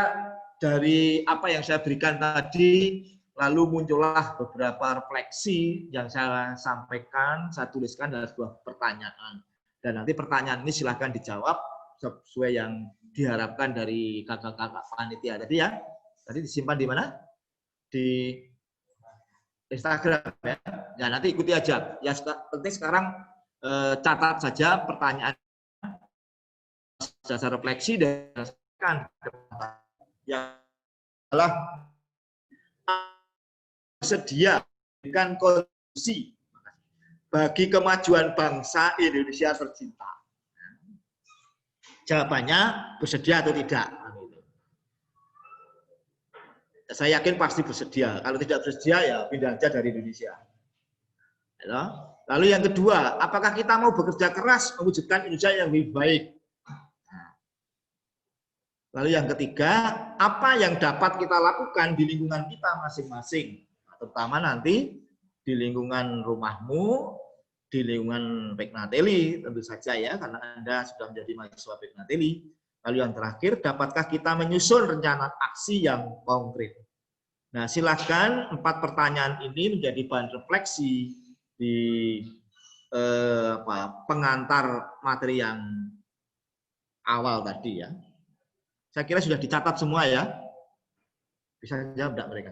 dari apa yang saya berikan tadi, lalu muncullah beberapa refleksi yang saya sampaikan, saya tuliskan dalam sebuah pertanyaan. Dan nanti pertanyaan ini silahkan dijawab sesuai yang diharapkan dari kakak-kakak panitia tadi ya. Tadi disimpan di mana? Di Instagram ya. Ya nanti ikuti aja. Ya penting sekarang catat saja pertanyaan dasar refleksi dan yang adalah bersedia memberikan kontribusi bagi kemajuan bangsa Indonesia tercinta. Jawabannya bersedia atau tidak. Saya yakin pasti bersedia. Kalau tidak bersedia, ya pindah aja dari Indonesia. Lalu yang kedua, apakah kita mau bekerja keras mewujudkan Indonesia yang lebih baik? Lalu yang ketiga, apa yang dapat kita lakukan di lingkungan kita masing-masing? Terutama nanti di lingkungan rumahmu, di lingkungan Peknateli, tentu saja ya, karena Anda sudah menjadi mahasiswa Peknateli. Lalu yang terakhir, dapatkah kita menyusun rencana aksi yang konkret? Nah, silakan 4 pertanyaan ini menjadi bahan refleksi di pengantar materi yang awal tadi ya. Saya kira sudah dicatat semua ya. Bisa jawab enggak mereka?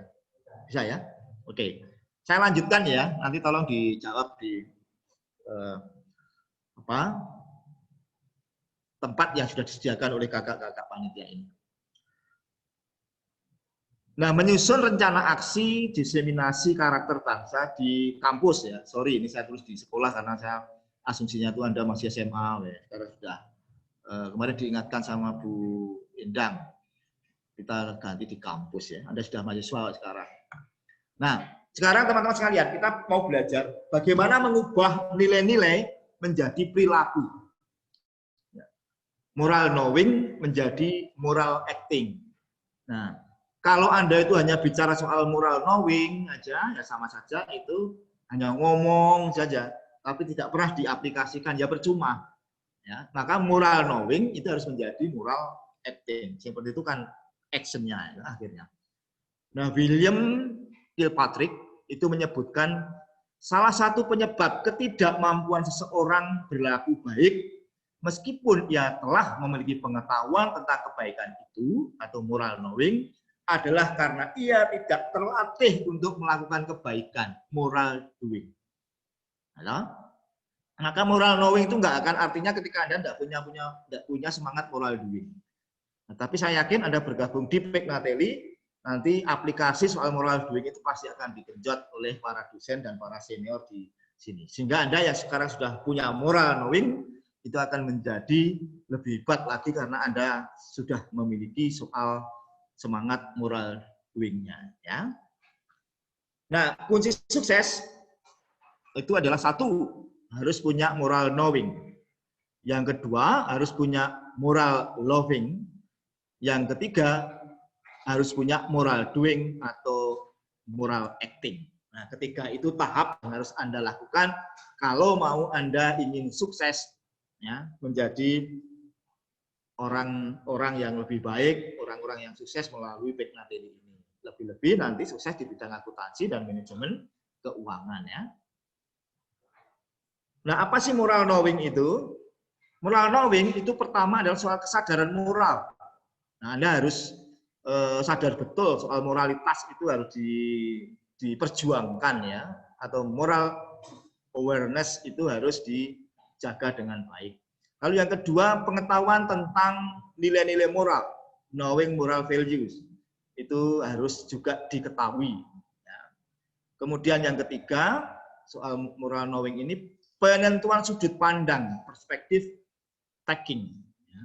Bisa ya? Oke. Saya lanjutkan ya. Nanti tolong dijawab di tempat yang sudah disediakan oleh kakak-kakak panitia ini. Nah, menyusun rencana aksi diseminasi karakter bangsa di kampus ya. Sorry, ini saya tulis di sekolah karena saya asumsinya itu Anda masih SMA ya. Sekarang sudah kemarin diingatkan sama Bu Endang, kita ganti di kampus ya. Anda sudah mahasiswa sekarang. Nah, sekarang teman-teman sekalian, kita mau belajar bagaimana mengubah nilai-nilai menjadi perilaku. Moral knowing menjadi moral acting. Nah, kalau Anda itu hanya bicara soal moral knowing aja, ya sama saja itu hanya ngomong saja, tapi tidak pernah diaplikasikan, ya percuma. Ya, maka moral knowing itu harus menjadi moral acting. Seperti itu kan actionnya ya, akhirnya. Nah, William Kilpatrick itu menyebutkan salah satu penyebab ketidakmampuan seseorang berlaku baik meskipun ia telah memiliki pengetahuan tentang kebaikan itu atau moral knowing adalah karena ia tidak terlatih untuk melakukan kebaikan, moral doing. Halo? Maka moral knowing itu nggak akan artinya ketika Anda tidak punya semangat moral doing. Nah, tapi saya yakin Anda bergabung di Pegnatelli, nanti aplikasi soal moral doing itu pasti akan digenjot oleh para dosen dan para senior di sini. Sehingga Anda yang sekarang sudah punya moral knowing, itu akan menjadi lebih hebat lagi karena Anda sudah memiliki soal semangat moral doing-nya. Ya. Nah, kunci sukses itu adalah satu, harus punya moral knowing. Yang kedua, harus punya moral loving. Yang ketiga, harus punya moral doing atau moral acting. Nah, ketiga itu tahap yang harus Anda lakukan kalau mau Anda ingin sukses, ya, menjadi orang-orang yang lebih baik, orang-orang yang sukses melalui Pegnatelli ini. Lebih-lebih nanti sukses di bidang akuntansi dan manajemen keuangan, ya. Nah, apa sih moral knowing itu? Moral knowing itu pertama adalah soal kesadaran moral. Nah, Anda harus sadar betul soal moralitas itu harus diperjuangkan, ya, atau moral awareness itu harus dijaga dengan baik. Lalu yang kedua, pengetahuan tentang nilai-nilai moral, knowing moral values, itu harus juga diketahui. Ya. Kemudian yang ketiga, soal moral knowing ini, penentuan sudut pandang, perspektif taking. Ya.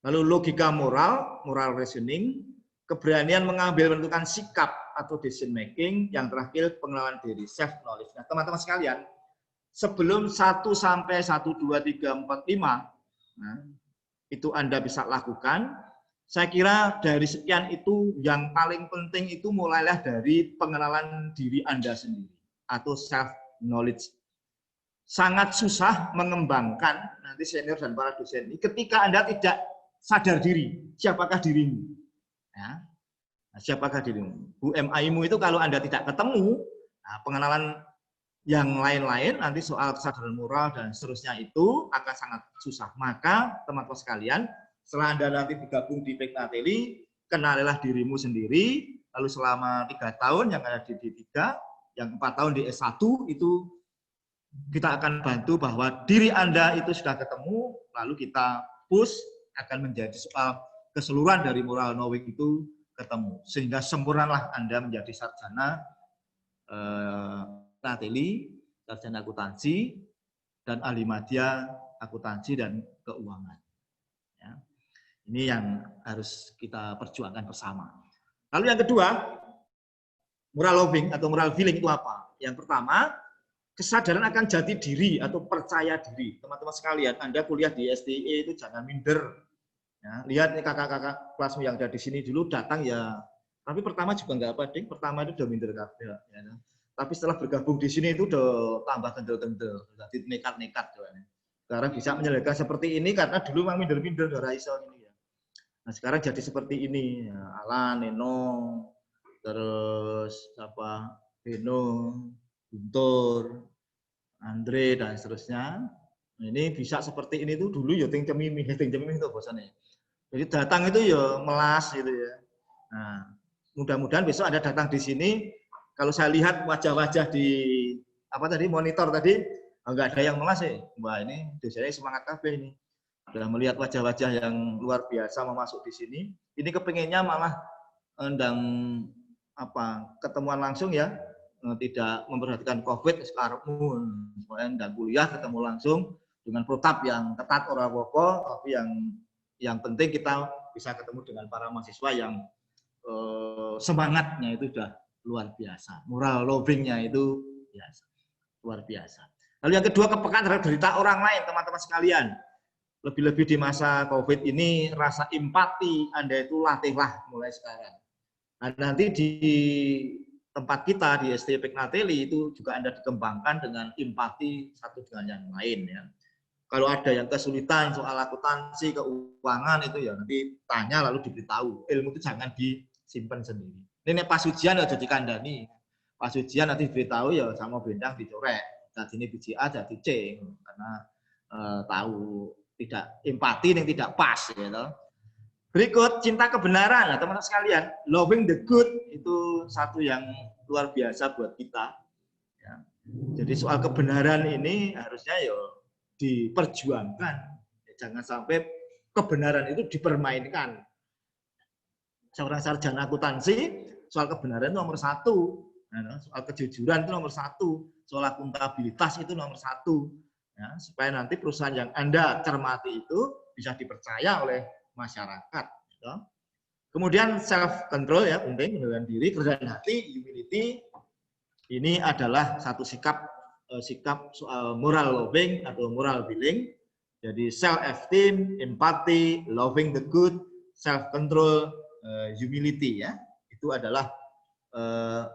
Lalu logika moral, moral reasoning, keberanian mengambil menentukan sikap atau decision making, yang terakhir pengenalan diri, self knowledge. Nah, teman-teman sekalian, sebelum 1 sampai 1, 2, 3, 4, 5, nah, itu Anda bisa lakukan. Saya kira dari sekian itu yang paling penting itu mulailah dari pengenalan diri Anda sendiri atau self knowledge. Sangat susah mengembangkan nanti senior dan para dosen ini ketika Anda tidak sadar diri, siapakah dirimu? Ya. Nah, siapakah dirimu? UMI-mu itu kalau Anda tidak ketemu, nah, pengenalan yang lain-lain, nanti soal kesadaran moral dan seterusnya itu akan sangat susah. Maka teman-teman sekalian, setelah Anda nanti bergabung di Pegnatelli, kenalilah dirimu sendiri, lalu selama 3 tahun yang ada di D3, yang 4 tahun di S1, itu kita akan bantu bahwa diri Anda itu sudah ketemu, lalu kita push akan menjadi soal keseluruhan dari moral knowing itu ketemu. Sehingga sempurnalah Anda menjadi sarjana Pegnatelli, sarjana akuntansi, dan ahli media akuntansi dan keuangan. Ya. Ini yang harus kita perjuangkan bersama. Lalu yang kedua, moral loving atau moral feeling itu apa? Yang pertama, kesadaran akan jati diri atau percaya diri. Teman-teman sekalian, Anda kuliah di STI itu jangan minder. Ya, lihat nih kakak-kakak kelasmu yang ada di sini dulu datang ya, tapi pertama juga nggak apa, ding. Pertama itu udah minder kabeh. Ya. Tapi setelah bergabung di sini itu udah tambah kendel-kendel, jadi nekat-nekat. Sekarang bisa menyelesaikan seperti ini karena dulu memang minder-minder dari iso ini ya. Nah sekarang jadi seperti ini, ya, Alan, Neno, terus apa, Beno, Guntur, Andre dan seterusnya. Nah, ini bisa seperti ini tuh dulu ya ting cemimi itu bosannya. Jadi datang itu ya melas gitu ya. Nah mudah-mudahan besok ada datang di sini. Kalau saya lihat wajah-wajah di apa tadi monitor tadi, enggak ada yang melas ya. Wah ini dosennya semangat kabeh ini. Sudah melihat wajah-wajah yang luar biasa mau masuk di sini. Ini kepinginnya malah undang apa ketemuan langsung ya, tidak memperhatikan COVID sekarang, dan kuliah ketemu langsung dengan protap yang ketat ora apa-apa, tapi yang penting kita bisa ketemu dengan para mahasiswa yang semangatnya itu sudah luar biasa, moral loving-nya itu biasa, luar biasa. Lalu yang kedua, kepekaan terhadap derita orang lain, teman-teman sekalian. Lebih-lebih di masa COVID ini, rasa empati Anda itu latihlah mulai sekarang. Nah, nanti di tempat kita di ST Pegnatelli itu juga Anda dikembangkan dengan empati satu dengan yang lain ya. Kalau ada yang kesulitan soal akuntansi, keuangan itu ya nanti tanya lalu diberitahu. Ilmu itu jangan disimpan sendiri. Ini pas ujian ya jadi kandani. Pas ujian nanti diberitahu ya sama bendang dicorek. Jadi ini biji A jadi C karena tahu tidak empati yang tidak pas gitu. Berikut cinta kebenaran. Nah, teman-teman sekalian, loving the good itu satu yang luar biasa buat kita. Ya. Jadi soal kebenaran ini harusnya ya diperjuangkan. Jangan sampai kebenaran itu dipermainkan. Seorang sarjana akuntansi, soal kebenaran itu nomor 1. Nah, soal kejujuran itu nomor 1. Soal akuntabilitas itu nomor 1. Ya, supaya nanti perusahaan yang Anda cermati itu bisa dipercaya oleh masyarakat. Gitu. Kemudian self control ya, penting, mengendalikan diri, kerendahan hati, humility. Ini adalah satu sikap soal moral loving atau moral billing. Jadi self-esteem, empathy, loving the good, self control, humility ya. Itu adalah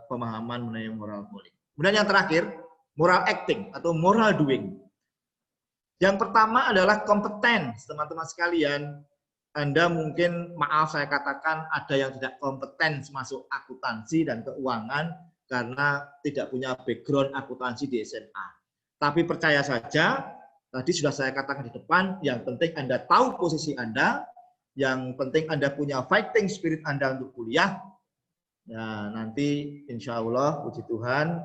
pemahaman mengenai moral polling. Kemudian yang terakhir, moral acting atau moral doing. Yang pertama adalah kompetens, teman-teman sekalian. Anda mungkin, maaf saya katakan, ada yang tidak kompeten masuk akuntansi dan keuangan karena tidak punya background akuntansi di SMA. Tapi percaya saja, tadi sudah saya katakan di depan, yang penting Anda tahu posisi Anda, yang penting Anda punya fighting spirit Anda untuk kuliah. Ya, nanti insya Allah, puji Tuhan,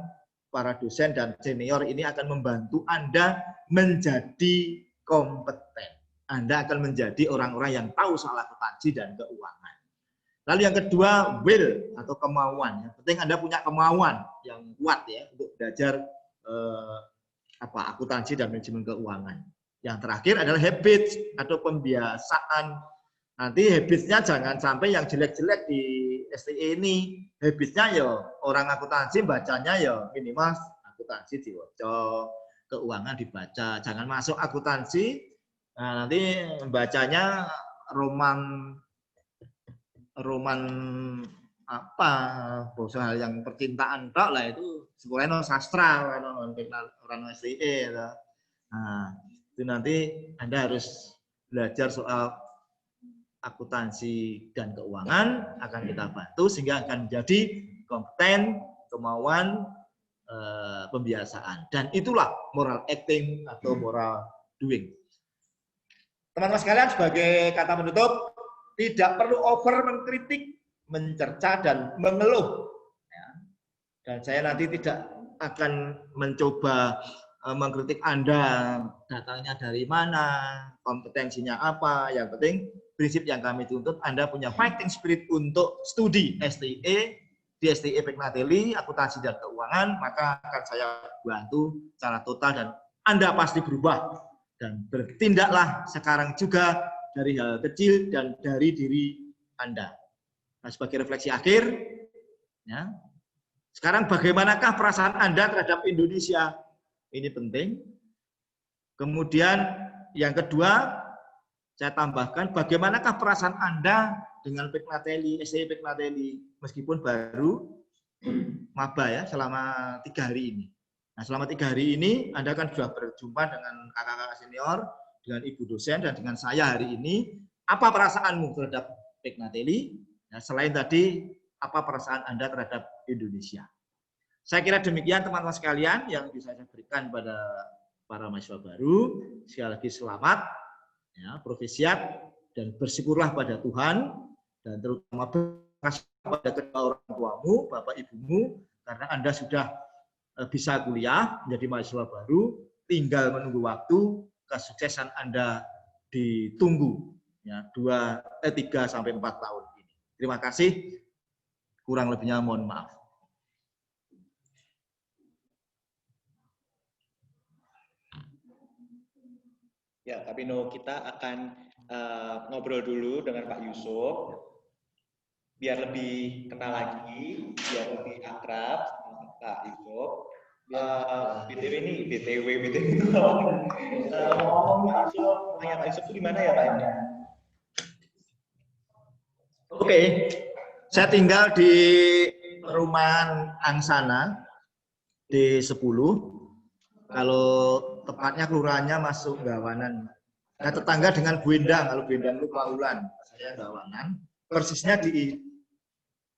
para dosen dan senior ini akan membantu Anda menjadi kompeten. Anda akan menjadi orang-orang yang tahu soal akuntansi dan keuangan. Lalu yang kedua, will atau kemauan. Yang penting Anda punya kemauan yang kuat ya untuk belajar akuntansi dan manajemen keuangan. Yang terakhir adalah habits atau pembiasaan. Nanti habitsnya jangan sampai yang jelek-jelek di STE ini. Habitsnya ya orang akuntansi bacanya ya minimal akuntansi dibaca, keuangan dibaca. Jangan masuk akuntansi, nah, nanti bacanya roman apa, hal yang percintaan tok lah, itu sekolahnya sastra orang STE. Nah, itu nanti Anda harus belajar soal akuntansi dan keuangan, akan kita bantu sehingga akan menjadi kompeten, kemauan, pembiasaan. Dan itulah moral acting atau moral doing. Teman-teman sekalian, sebagai kata menutup, tidak perlu over mengkritik, mencerca, dan mengeluh. Dan saya nanti tidak akan mencoba mengkritik Anda, datangnya dari mana, kompetensinya apa. Yang penting, prinsip yang kami tuntut, Anda punya fighting spirit untuk studi STE, di STE Pegnateli, akuntansi dan keuangan, maka akan saya bantu secara total dan Anda pasti berubah. Dan bertindaklah sekarang juga dari hal kecil dan dari diri Anda. Nah, sebagai refleksi akhir, ya, sekarang bagaimanakah perasaan Anda terhadap Indonesia? Ini penting. Kemudian yang kedua, saya tambahkan bagaimanakah perasaan Anda dengan Pegnateli, STE Pegnateli, meskipun baru maba ya selama 3 hari ini. Nah, selama 3 hari ini Anda kan sudah berjumpa dengan kakak-kakak senior, dengan ibu dosen, dan dengan saya hari ini. Apa perasaanmu terhadap Pegnateli? Nah, selain tadi, apa perasaan Anda terhadap Indonesia? Saya kira demikian teman-teman sekalian yang bisa saya berikan pada para mahasiswa baru. Sekali lagi selamat, ya, profesiat, dan bersyukurlah pada Tuhan, dan terutama pada kedua orang tuamu, bapak ibumu, karena Anda sudah bisa kuliah menjadi mahasiswa baru, tinggal menunggu waktu, kesuksesan Anda ditunggu ya 3 sampai 4 tahun ini. Terima kasih, kurang lebihnya mohon maaf. Ya, Pak Pino, kita akan ngobrol dulu dengan Pak Yusuf biar lebih kenal lagi, biar lebih akrab sama Pak Yusuf. BTW itu ngomong Pak Yusuf, tanya Pak Yusuf itu di mana ya Pak? Oke, saya tinggal di perumahan Angsana di 10. Kalau tepatnya kelurahannya masuk Gawanan. Nah, tetangga dengan Bu Endang, kalau Bu Endang itu Paulan, saya Gawanan. Persisnya di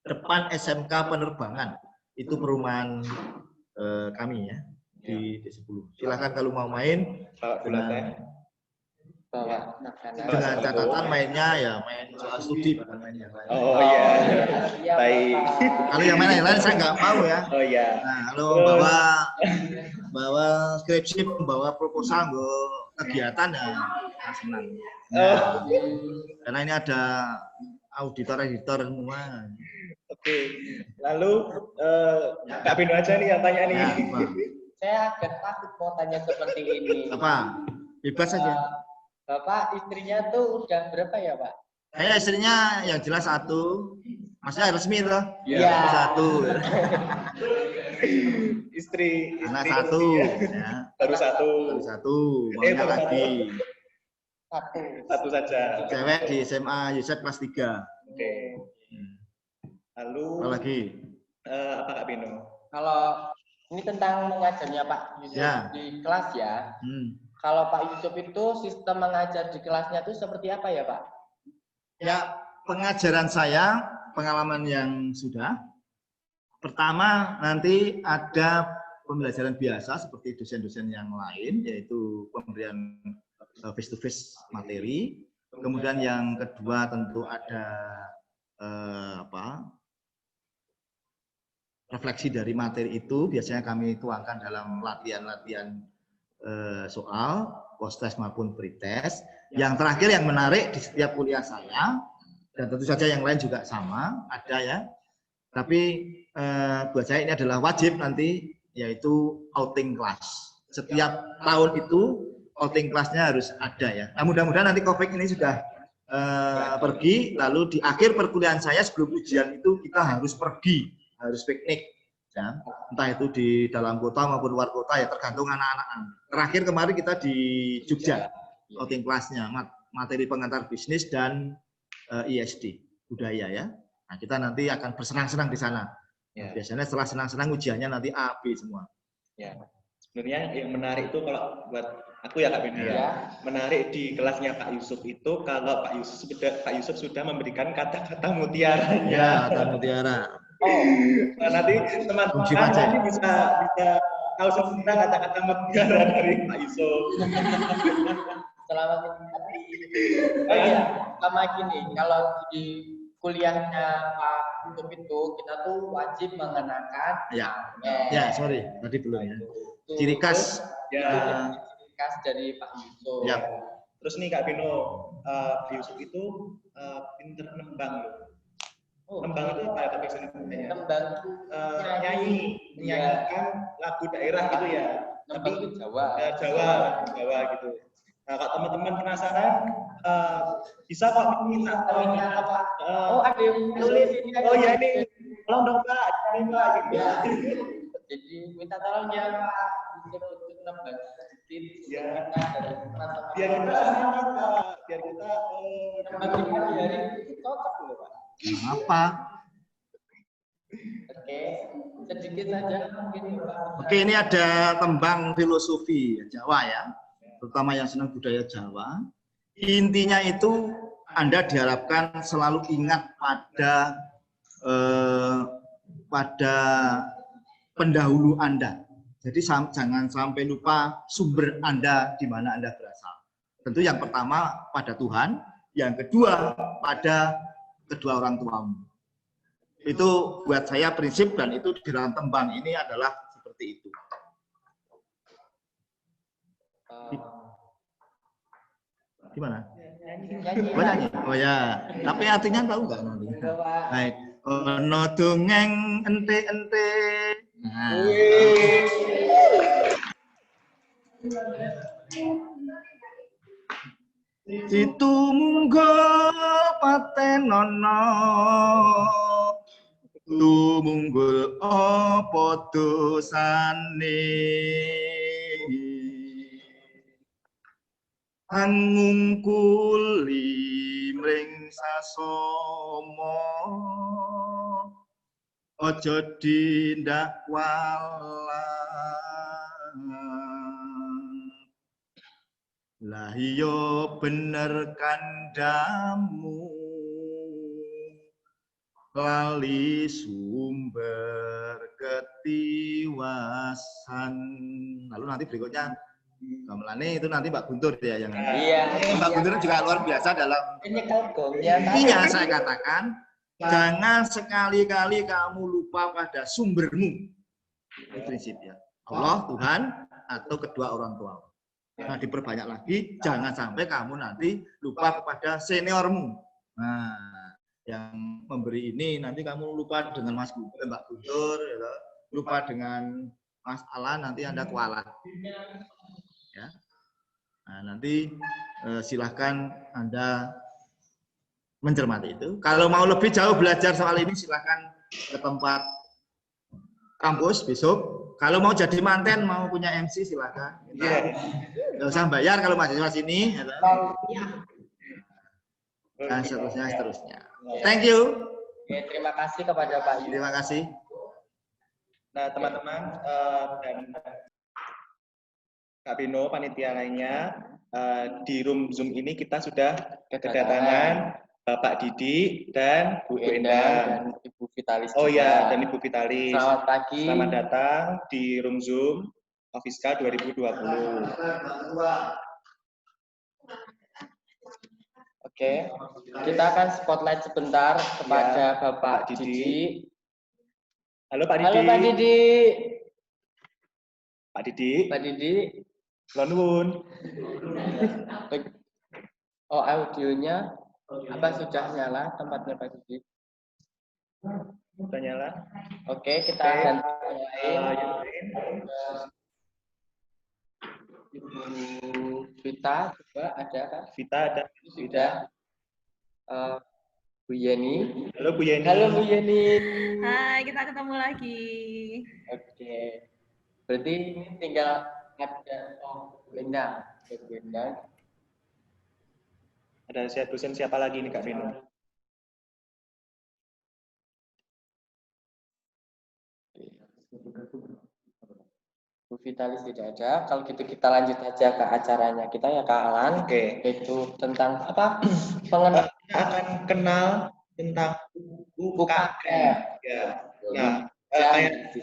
depan SMK Penerbangan. Itu perumahan kami ya di D10. Silakan kalau mau main Bawa makanan. dengan catatan mainnya ya main soal studi bukan main yang lain. Oh iya. Iya, Baik. Bapak. Kalau yang main yang lain saya nggak mau ya. Oh iya. Nah, kalau bawa skripsi, membawa proposal, kegiatan ya senang. Nah, karena ini ada auditor-editor semua. Oke. Lalu Kak Bino aja nih yang tanya nih. Ya, apa? Saya agak takut mau tanya seperti ini. Apa? Bebas saja. Bapak istrinya tuh udah berapa ya, Pak? Saya istrinya yang jelas satu. Maksudnya resmi loh. Iya. Satu. Istri Anak istri satu. resmi ya. Ya. Baru satu. Satu. Maunya baru lagi. Satu saja. Cewek di SMA Yusuf kelas 3. Oke. Lalu Apa lagi? apa Kak Bino? Kalau ini tentang mengajarnya Pak Yusuf Ya. di kelas ya. Hmm. Kalau Pak Yusuf itu sistem mengajar di kelasnya itu seperti apa ya, Pak? Ya, pengajaran saya, pengalaman yang sudah. Pertama, nanti ada pembelajaran biasa seperti dosen-dosen yang lain, yaitu pemberian face-to-face materi. Kemudian yang kedua tentu ada refleksi dari materi itu. Biasanya kami tuangkan dalam latihan-latihan soal, post-test maupun pre-test. Yang terakhir yang menarik di setiap kuliah saya, dan tentu saja yang lain juga sama, ada ya. Tapi buat saya ini adalah wajib nanti, yaitu outing class. Setiap tahun itu outing class-nya harus ada ya. Nah, mudah-mudahan nanti COVID ini sudah pergi, lalu di akhir perkuliahan saya sebelum ujian itu kita harus pergi, harus piknik. Ya, entah itu di dalam kota maupun luar kota ya, tergantung anak-anak. Terakhir kemarin kita di Jogja, outing kelasnya materi pengantar bisnis dan ISD budaya ya. Nah, kita nanti akan bersenang-senang di sana. Ya. Biasanya setelah senang-senang ujiannya nanti A, B semua. Ya. Sebenarnya yang menarik itu kalau buat aku ya Kak Bino ya, menarik di kelasnya Pak Yusuf itu kalau Pak Yusuf sudah memberikan kata-kata mutiara. Ya, kata mutiara. Oh, nah, nanti teman-teman nanti bisa tahu semua kata-kata mutiara dari Pak Yusuf. Selamat menikmati. Oh iya, sama gini, kalau di kuliahnya Pak Yusuf itu kita tuh wajib mengenakan Ya, sorry, tadi belum ya. Ciri khas. Ya. Ciri khas dari Pak Yusuf. Ya. Terus nih Kak Bino, Pak Yusuf itu pinter nembang loh. Nembang itu apa ya Kak Bino? Nembang itu menyanyikan lagu daerah gitu ya. Nembang itu Jawa. Jawa gitu. Nah, kalau teman-teman penasaran, bisa kok minta apa? Oh, ada yang nulis ini. Oh ya ini, tolong dong Pak, cari Pak gitu. Ya. Jadi minta tolong ya Pak, untuk nembang sedikit. Ya. Biar Biar kita semangat Pak, biar kita nembang di hari itu cocok loh Pak. Apa? Oke, sedikit saja mungkin Pak. Oke, ini ada tembang filosofi Jawa ya, terutama yang senang budaya Jawa. Intinya itu Anda diharapkan selalu ingat pada pendahulu Anda. Jadi jangan sampai lupa sumber Anda di mana Anda berasal. Tentu yang pertama pada Tuhan, yang kedua pada kedua orang tuamu. Itu buat saya prinsip, dan itu di dalam tembang ini adalah seperti itu. Gimana? Oh, nyanyi. Oh ya, tapi artinya tahu nggak nanti? Baik. Ono dongeng ente-ente. Nah. Situ munggo patenono tumunggul apa dosane angungkuli mring sasama aja dindak lah iya bener kandamu lali sumber ketiwasan. Lalu nanti berikutnya gamelannya itu nanti Mbak Guntur ya yang Iya. Mbak Guntur juga luar biasa dalam Nyekel gongnya. intinya saya katakan jangan sekali-kali kamu lupa pada sumbermu. Itu prinsipnya. Allah, Tuhan, atau kedua orang tua. Nah, diperbanyak lagi, jangan sampai kamu nanti lupa kepada seniormu. Nah, yang memberi ini nanti kamu lupa dengan Mbak Guntur, ya, lupa dengan Mas Alan, nanti Anda kualat. Ya. Nah, nanti silahkan Anda mencermati itu. Kalau mau lebih jauh belajar soal ini, silahkan ke tempat kampus besok. Kalau mau jadi manten, mau punya MC, silahkan. Nggak usah bayar kalau mahasiswa sini. Dan seterusnya. Thank you. Oke, terima kasih kepada Pak Yu. Terima kasih. Nah, teman-teman dan Kak Bino, panitia lainnya, di room Zoom ini kita sudah kedatangan Bapak Didi dan Bu Endang. Dan Ibu Vitalis. Oh juga. ya, dan Ibu Vitalis. Selamat pagi. Selamat datang di room Zoom Ofiska 2020. Oke, kita akan spotlight sebentar kepada Bapak Didi. Halo Pak Didi. Halo Pak Didi. Pak Didi. Pak Didi. Nuwun. Oh, audionya apa sudah nyala tempatnya Pak Didi? Sudah nyala. Oke, kita akan Ibu Vita juga ada kan? Vita ada. Sudah. Bu Yeni. Halo Bu Yeni. Halo Bu Yeni. Hai, kita ketemu lagi. Oke. Berarti ini tinggal ada Bu Endang. Bu Endang. Ada dosen siapa lagi nih Kak Vino? Bu Vitalis tidak ada. Kalau gitu kita lanjut aja ke acaranya kita ya Kak Alan. Oke. Itu tentang apa? Pengenalan Kita akan kenal tentang UKM. Ya. Nah, kayak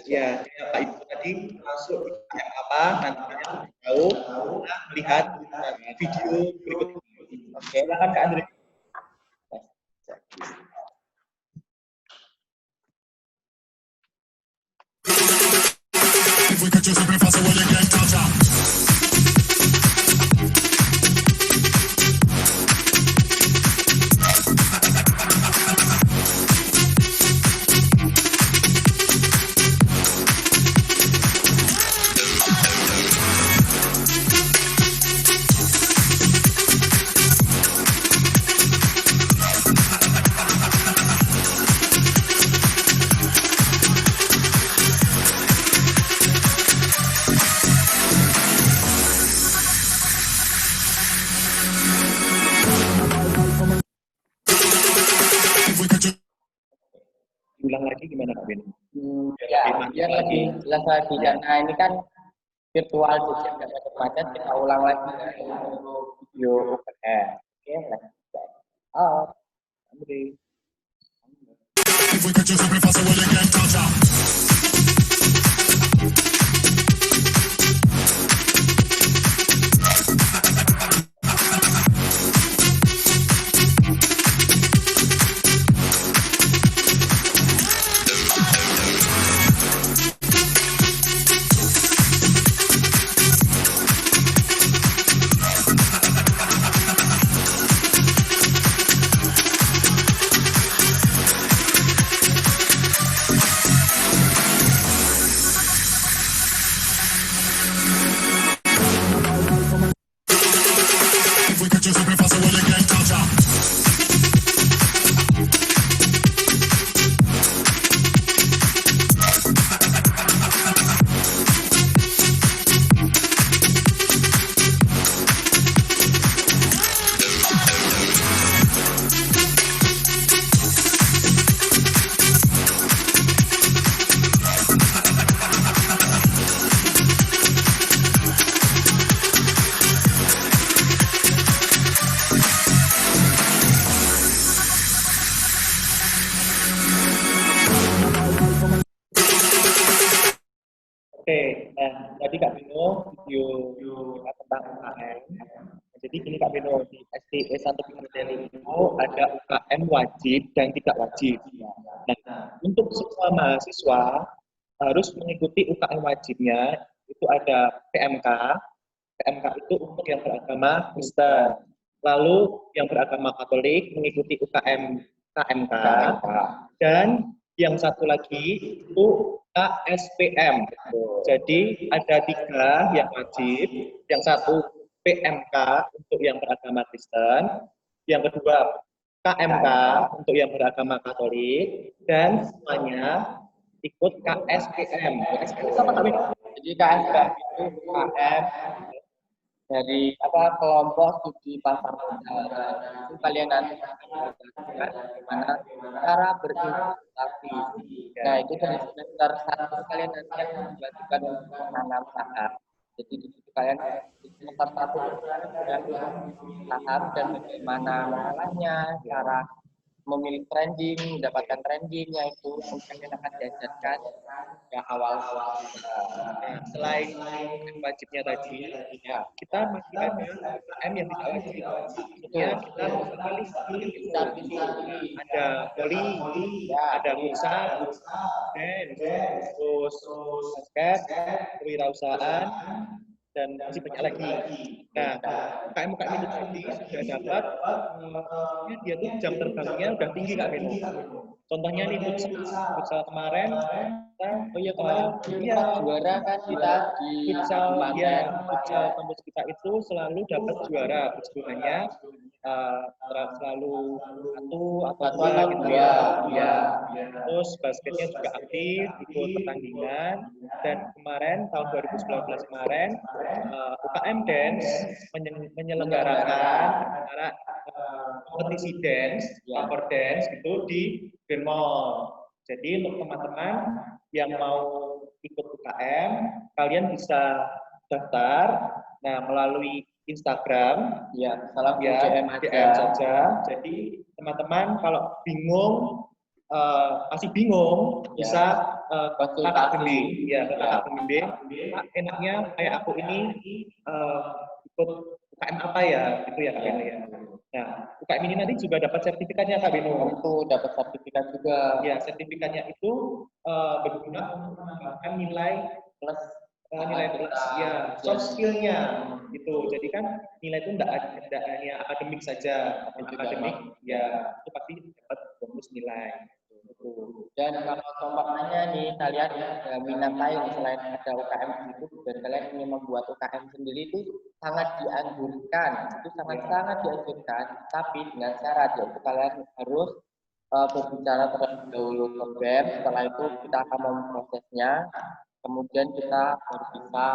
Pak Ibu tadi masuk UKM apa? Nanti kalian tahu kita melihat video berikut ini. Oke. Silakan Kak Andre. Ulang lagi gimana Kak Vino? Ya, biar lebih jelas lagi karena ini kan virtual jadi nggak ada macet, kita ulang lagi ya. Video UKM. Oke, let's go. Oh, Andre. Oke, nah tadi Kak Bino video kita tentang UKM. Jadi gini Kak Bino, di STE Santo Pignatelli itu ada UKM wajib dan tidak wajib. Nah, untuk semua mahasiswa harus mengikuti UKM wajibnya, itu ada PMK. PMK itu untuk yang beragama Kristen. Lalu yang beragama Katolik mengikuti UKM KMK. Dan yang satu lagi itu KSPM. Jadi ada 3 yang wajib, yang satu PMK untuk yang beragama Kristen, yang kedua KMK untuk yang beragama Katolik, dan semuanya ikut KSPM. KSPM itu apa Kak Bino? Jadi KSPM itu KM dari kelompok studi pasar modal. Itu kalian nanti akan belajar bagaimana cara berinvestasi. Nah, itu dari semester 1 kalian nanti akan dibagikan untuk menanam saham. Jadi di situ kalian di semester 1 sudah saham dan bagaimana mengalahnya, cara memilih trending, mendapatkan trendingnya itu mungkin akan diajarkan ya awal-awal. Selain wajibnya tadi, ya, kita masih ada UKM yang tidak wajib. Maksudnya kita bisa pilih, ada voli, ada futsal, terus basket, kewirausahaan, dan masih banyak lagi. Nah, UKM itu tadi sudah dapat, dia tuh jam terbangnya udah tinggi Kak Beno. Contohnya nih futsal kemarin, juara kan kita di futsal kampus kita itu selalu dapat juara, sebenarnya selalu atau dua gitu ya. Terus basketnya juga aktif, ikut pertandingan, dan kemarin tahun 2019 kemarin UKM Dance menyelenggarakan kompetisi dance, cover dance gitu di Grand Mall. Jadi untuk teman-teman yang mau ikut UKM, kalian bisa daftar melalui Instagram, DM saja. Jadi teman-teman kalau bingung, masih bingung, bisa kakak pembimbing. Enaknya kayak aku ini ikut UKM apa ya, gitu ya Kak Beno ya. Nah, UKM ini nanti juga dapat sertifikatnya Kak Beno. Itu dapat sertifikat juga. Ya, sertifikatnya itu berguna untuk menambahkan nilai plus ya, soft skill-nya gitu. Jadi kan nilai itu tidak hanya akademik saja, akademik ya itu pasti dapat bonus nilai. Dan kalau contohnya nih kalian minat lain selain ada UKM itu, dan kalian ingin membuat UKM sendiri itu sangat dianjurkan, tapi dengan syarat yaitu kalian harus berbicara terlebih dahulu ke BEM. Setelah itu kita akan memprosesnya, kemudian kita baru bisa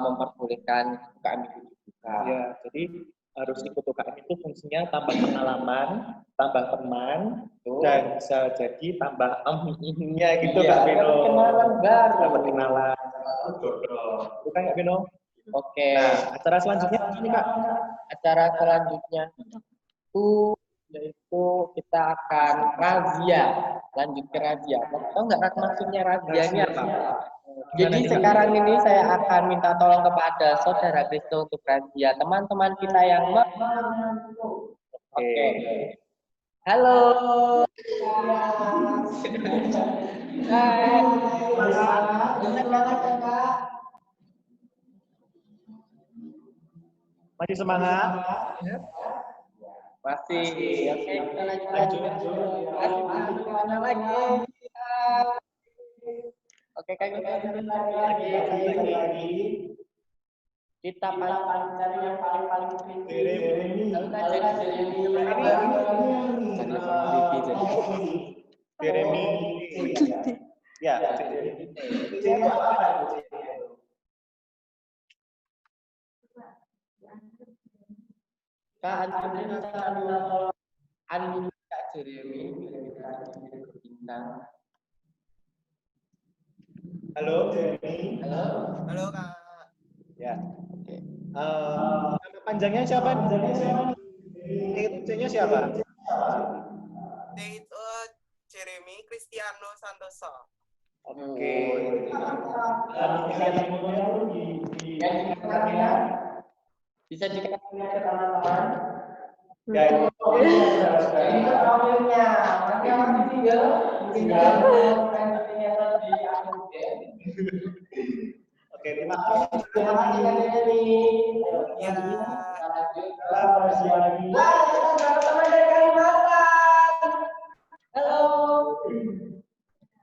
memperbolehkan UKM itu dibuka. Ya, jadi harus ikut UKM itu fungsinya tambah pengalaman, tambah teman, dan bisa jadi tambah nya gitu Kak Beno. Kenalan baru. Kenalan. Bukan Kak Beno? Oke. Nah, acara selanjutnya ini Kak. Acara selanjutnya itu yaitu kita akan razia. Lanjut ke razia. Tahu nggak maksudnya razianya apa? Jadi sekarang ini saya akan minta tolong kepada Saudara Kristo untuk razia teman-teman kita yang Oke. Halo. Hai. Masih semangat? Masih. Oke, kita lanjut. Mana lagi? Oke, kita lagi. Kita cari yang paling penting. Jeremy. Ya. Kak Jeremy bintang. Halo Jeremy. Halo Kak. Ya. Oke. Nama panjangnya siapa? C-nya siapa? Itu Jeremy Cristiano Santoso. Oke. Bisa dikasih ke teman-teman. Betul. Ini kan awalnya, nanti masih tinggal, tinggal di akun. Oke, terima kasih. Terima kasih Kak Dewi. Ya. Lagi. Wah, kita dapat teman dari Kalimantan. Halo.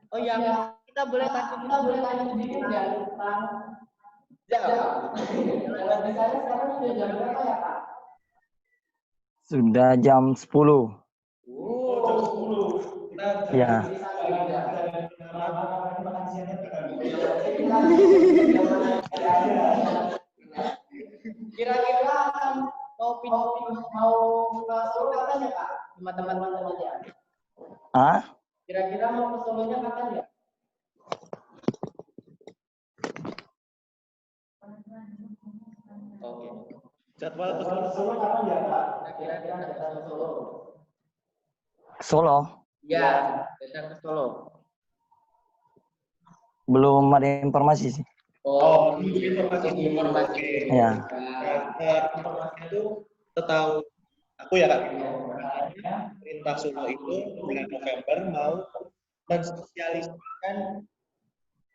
Oh ya, kita boleh tanya sedikit nggak tentang jam? Buat di sana sekarang sudah jam berapa ya Pak? Sudah jam 10. Jam 10. Ya. Kira-kira mau ke Solo kapan ya Pak? Sama teman-teman aja. Ah? Kira-kira mau ke Solonya kapan ya? Oke. Jadwal ke Solo kapan ya Pak? Kira-kira datang ke Solo. Solo? Ya, datang ke Solo. Belum ada informasi sih. Oh, informasi. Ya. Informasi itu setahu aku ya Kak, Perintah Solo itu bulan November mau mensosialisasikan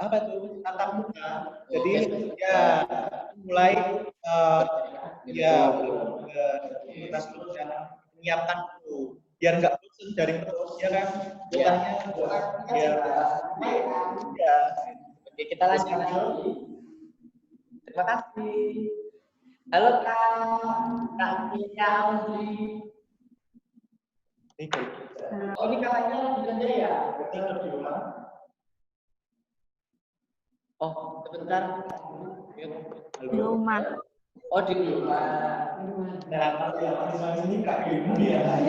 apa tuh tatap muka. Jadi ya mulai Perintah Solo menyiapkan itu biar nggak bosan dari terus ya kan. Ya. Oke, kita lanjut lagi. Terima kasih. Halo Kak Tia Audrey. Oh, ini kakaknya lagi kerja ya? Di rumah. Oh, sebentar. Di rumah. Oh, di rumah. Nah, ini Kak Bimo ya.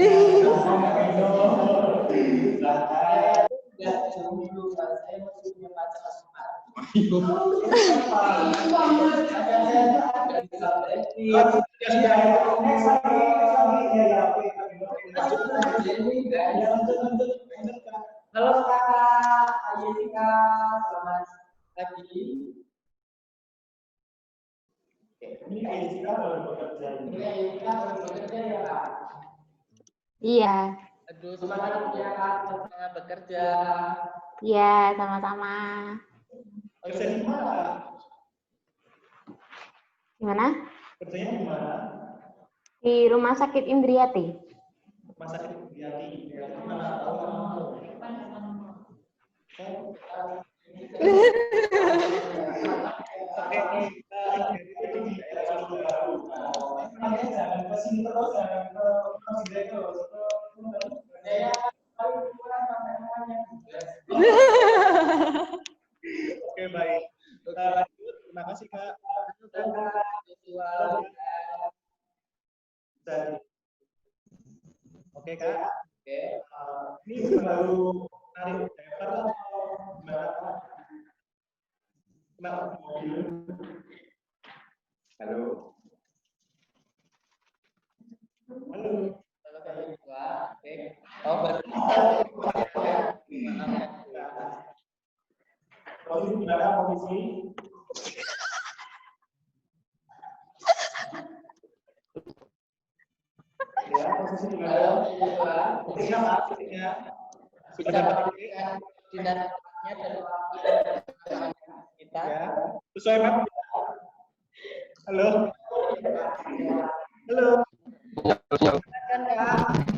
Enggak dulu, saya masih punya pacar. Halo Kak Jessica, selamat pagi. Ini Jessica baru bekerja ya Kak? Iya. Aduh, semangat ya Kak, semangat bekerja. Iya, sama-sama. Kerja di mana? Gimana? Kerjanya di mana? Di Rumah Sakit Indriati. Rumah Sakit Indriati. Mana tahu? Oke, baik. Lanjut. Terima kasih Kak. Oke Kak. Oke. Ini baru tarik driver atau gimana? Halo. Halo. Oke. Oh, berarti Posisi gimana posisi? Ya, posisi gimana? Oke, maksudnya sudah dapat dinamiknya dari kita. Ya, sesuai map. Halo. Halo. Kan Kak.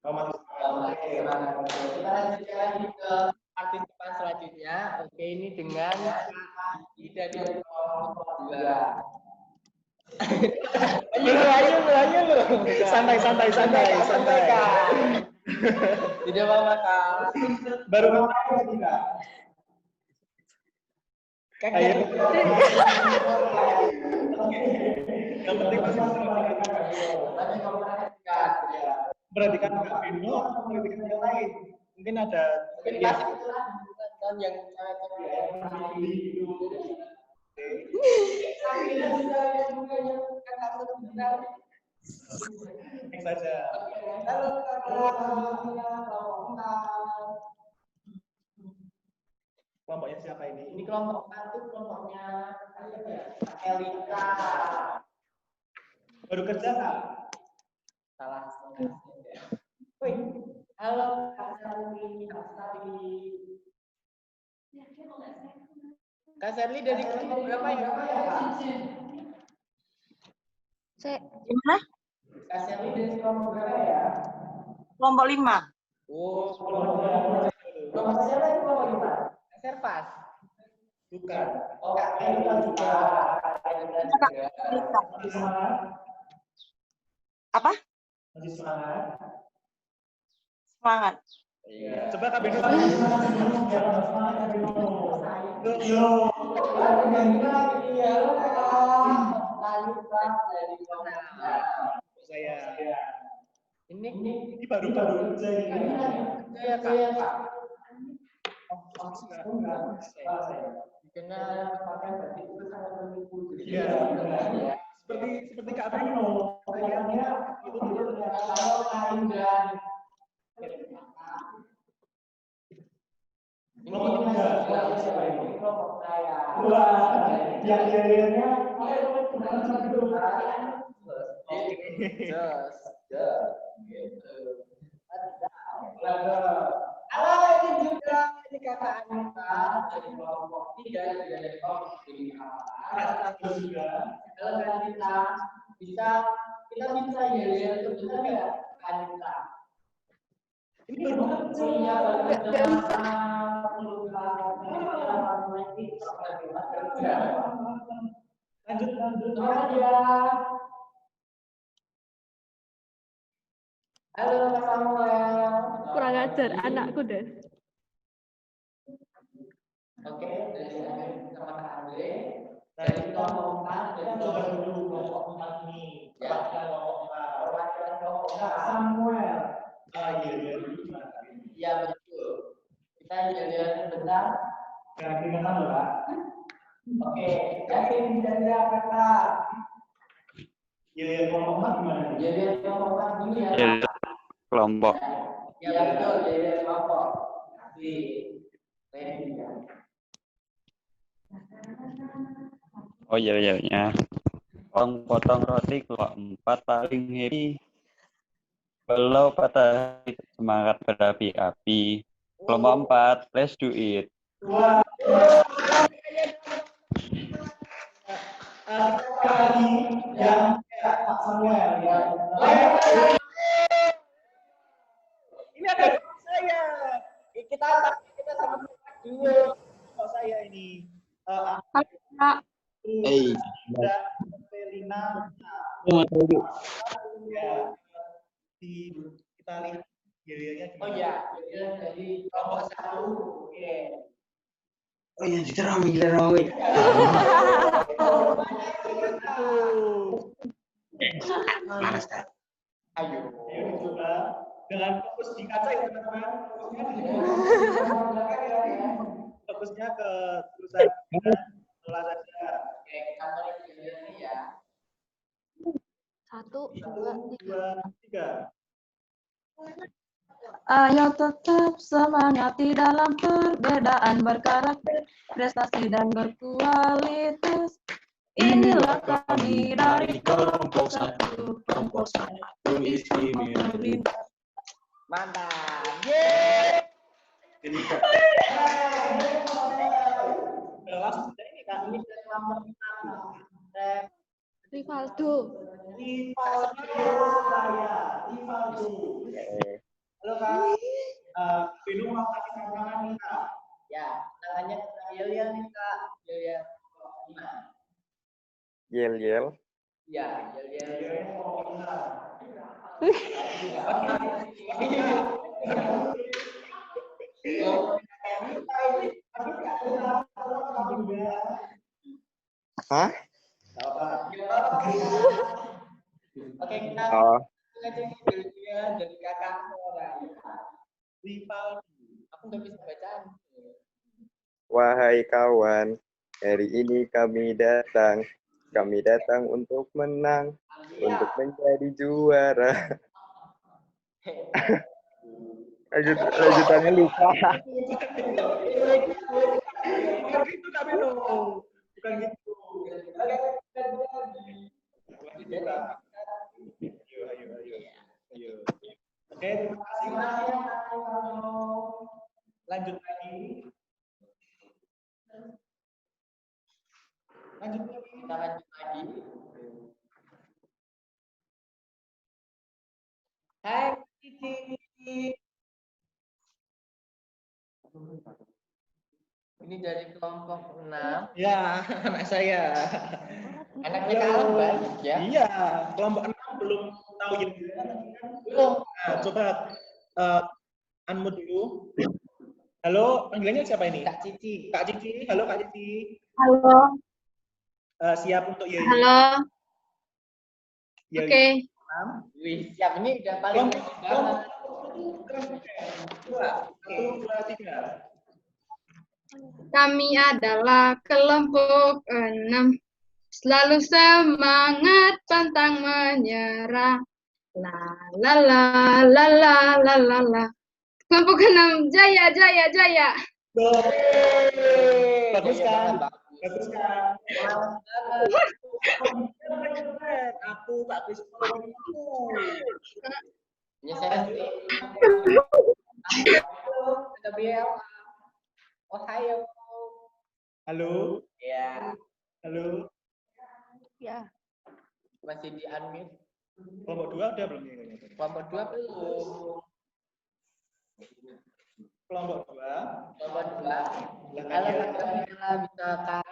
Kita lanjutkan lagi ke partisipan selanjutnya. Oke, ini dengan Ida di dua. Ayo lu. Santai. Tidak apa-apa Kak. Baru ngapain lagi Kak? Ayo. Yang penting masih perhatikan Kak Bino atau perhatikan yang lain. Mungkin ada yang next saja. Kelompoknya siapa ini? Ini kelompok 4 itu kelompoknya Elika. Baru kerja nggak? Salah setengah. Wih, halo Kak Serli, Kak Sari. Kak Serli dari kelompok berapa ya? Gimana? Kak Serli dari kelompok berapa ya? Kelompok 5. Oh, kelompok siapa itu kelompok 5? Serpas. Bukan. Oh, Kak Elika juga. Masih semangat? Apa? Masih semangat? Semangat. Iya. Coba Kak Beno. Saya. Ini baru kerja ini. Saya Kak. Iya. Seperti Kak Beno. Kayaknya itu Kelompok siapa ini? Kelompok saya. yang jadinya Halo, ini juga ini kakak Anita dari kelompok 3 dari kelompok 5. Halo Anita, kita bisa ya sebentar nggak Anita? ini baru Punya lanjut aja. Halo Kak Samuel. Kurang ajar anakku deh. Oke, dari saya sama Kak Andre. Dari kelompok 4, dari kelompok 4 ini. Ya, perwakilan kelompok 4. Samuel. Iya, betul. Kita jalan sebentar. Kira-kira kan loh, Pak? Oke, yakin jadi apa Kak? Ya, kelompok 4 gimana? Jadi kelompok 4 dulu ya. Kelompok. Ya, betul, jadi kelompok. Di ready ya. Oh iya iya ya. Potong roti kelompok 4 paling happy. Kalau patah semangat berapi-api. Kelompok 4, let's do it. Wah. Lagi yang Pak Samuel ya. Ini ada saya. Kita sama dulu. Kok saya ini. Kak. Selina. Di kita lihat gilirannya gimana? Oh iya, jadi kelompok 1. Oke. Oh iya, giliran. Malas, Kak. Ayo. Ayo dicoba dengan fokus di kaca ya teman-teman. Fokusnya ke tulisan kelas saja. Oke, kita mulai giliran ya. 1, 2, 3. Ayo tetap semangat di dalam perbedaan berkarakter, prestasi dan berkualitas. Inilah kami dari kelompok 1, kelompok 1 istimewa. Mantap. Yeay. Jadi langsung ini Kak. Ini kelompok 6. Rivaldo. Rivaldo. Halo Kak. Beno mau kasih tantangan nih Kak. Ya, tangannya Yelian nih Kak. Yelian. Yel. Ya, Yelian. Hah? Oke, kita dari kakak Nora. Rivaldo. Aku nggak bisa bacaan. Wahai kawan, hari ini kami datang untuk menang, untuk menjadi juara. Lanjutannya lupa. Bukan gitu Kak Beno. Bukan gitu. Ayo. Oke, terima kasih. Lanjut lagi. Kita lanjut lagi. Hai Cici. Ini dari kelompok 6. Ya, anak saya. Anaknya kalah banyak ya. Iya, kelompok 6 belum tahu yang belum. Nah, coba unmute dulu. Halo, panggilannya siapa ini? Kak Cici. Kak Cici. Halo Kak Cici. Halo. Siap untuk Yai. Halo. Yai. Oke. Wih, siap ini udah paling banget. Dua, 3. Kami adalah kelompok 6. Selalu semangat, pantang menyerah. La la la la la la la la. Kelompok 6, jaya jaya jaya. Bagus kan? Bagus kan? Aku Kak Krispo. Ini saya Ohio. Halo. Ya, Halo. Ya. masih di unmute. Kelompok 2 udah belum ya? Kelompok 2 belum. Kelompok 2. Kelompok 2. Halo Kak Gabriela, bisa Kak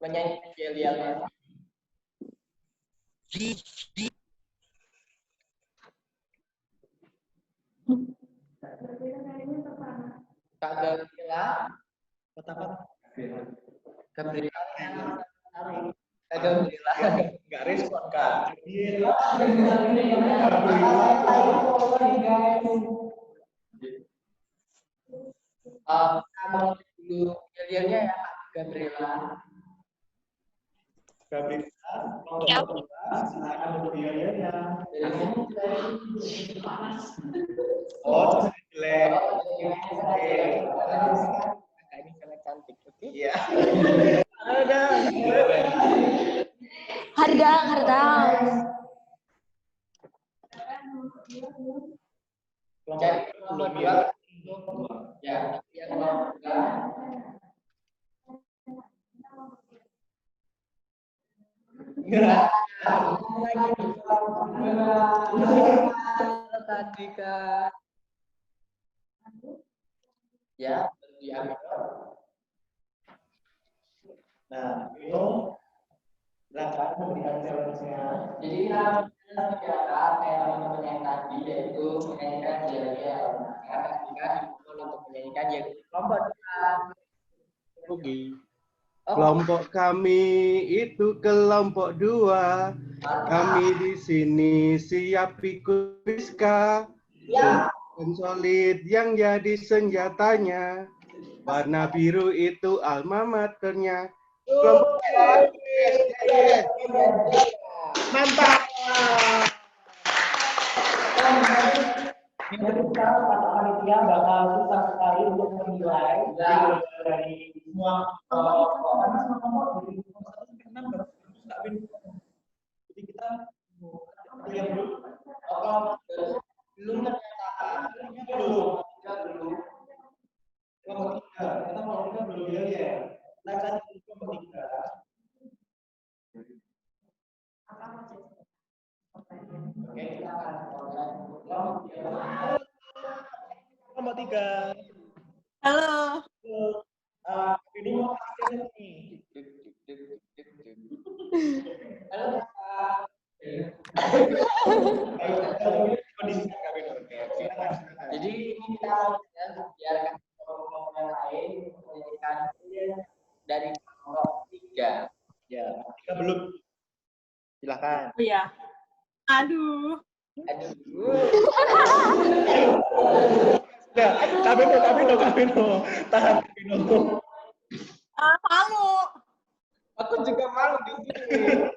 menyanyi Gabriela? Kak Gabriela. Apa? Gabriela. Kak Gabriela. Enggak respon Kak. Kamu dulu Gabrielnya ya Kak Gabriela. Gabriela, kelompok 2, silakan untuk Gabriela. Oh, jelek. Oke. Ini sangat cantik, oke? Iya. Ada. Hardang. Kelompok 2. Ya, kelompok 2. Tadi Kak. Ya, diambil. Nah, itu silakan memberikan challenge-nya. Jadi kita biasa kayak teman-teman yang tadi yaitu menyanyikan yel-yel. Karena kita dipukul untuk menyanyikan yel kelompok 2. Oke. Kelompok kami itu kelompok 2. Kami di sini siap ikut Rizka. Dan solid yang jadi senjatanya. Warna biru itu alma maternya. Kelompok mantap. Jadi sekarang kata panitia bakal susah sekali untuk menilai dari semua kelompok karena semua kelompok dari kelompok 1 sampai 6 nggak bin. Jadi kita yang dulu belum ternyata belum. kelompok 3 kita kelompok 3 belum ya. Nah cari kelompok 3. Oke, kita akan Kelompok 3. Halo. Ini mau kasih nih. Halo Kak. Jadi ini kita biarkan kelompok yang lain menyanyikan dari kelompok 3. Ya, 3 belum. Silakan. Oh ya. Aduh. Nah, Kabino. Tahan Kabino. Malu. Aku juga malu di sini.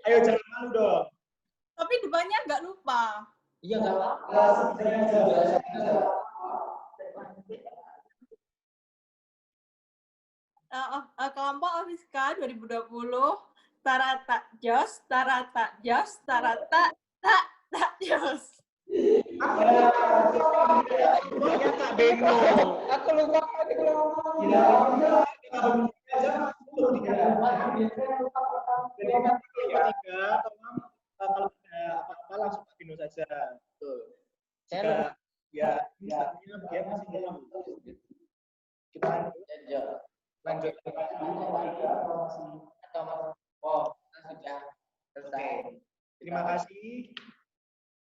Ayo jangan malu dong. Tapi depannya nggak lupa. Iya, nggak apa-apa. Kelompok Ofiska 2020, Tarata Jos, Tarata Jos, Tarata tak Jos. Kak Beno. Aku lupa. Kalau ada apa-apa langsung Kak Beno saja. Betul. Jika ya misalnya dia masih belum. Kita lanjut. Oh, sudah selesai. Terima kasih.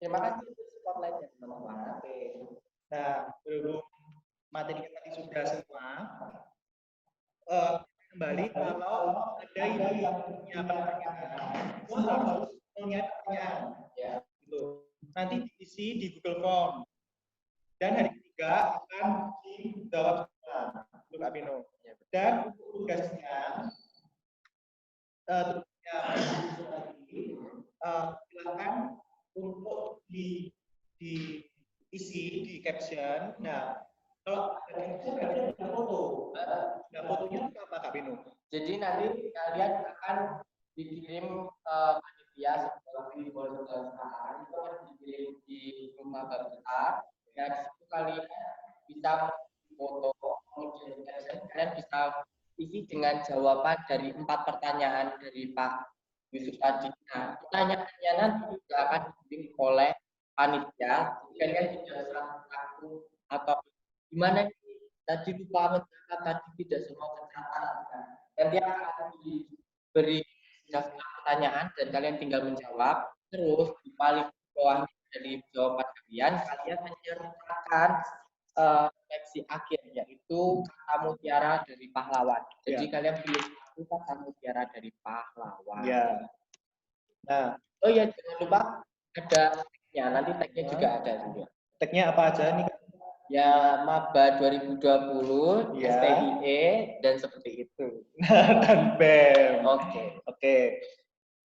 Terima kasih untuk spotlight-nya, teman-teman. Nah, berhubung materi kita tadi sudah semua, kembali kalau ada yang punya pertanyaan, semua harus punya pertanyaan. Ya. Gitu. Nanti diisi di Google Form. Dan hari ketiga akan dijawab semua. Itu Kak Beno. Dan tugasnya, silakan untuk diisi di caption. Nah, kalau ada caption berarti ada foto. Nah, fotonya itu apa Kak Beno? Jadi nanti kalian akan dikirim panitia seperti sekarang itu akan dikirim di rumah besar. Dan di situ kalian bisa foto, kemudian kalian bisa isi dengan jawaban dari 4 pertanyaan dari Pak Yusuf tadi. Nah, pertanyaannya nanti juga akan dikirim oleh panitia. Kalian tidak salah aku atau gimana tadi lupa mencatat, tadi tidak semua mencatat. Nanti akan diberi daftar pertanyaan dan kalian tinggal menjawab. Terus di paling bawah dari jawaban kalian menyertakan seleksi akhir, yaitu kata mutiara dari pahlawan. Jadi kalian pilih satu kata mutiara dari pahlawan. Ya. Nah, oh ya, jangan lupa ada tagnya. Nanti tagnya juga ada juga. Tagnya apa aja nih? Ya, Maba 2020, ya. STIE, dan seperti itu. Dan BEM. Oke.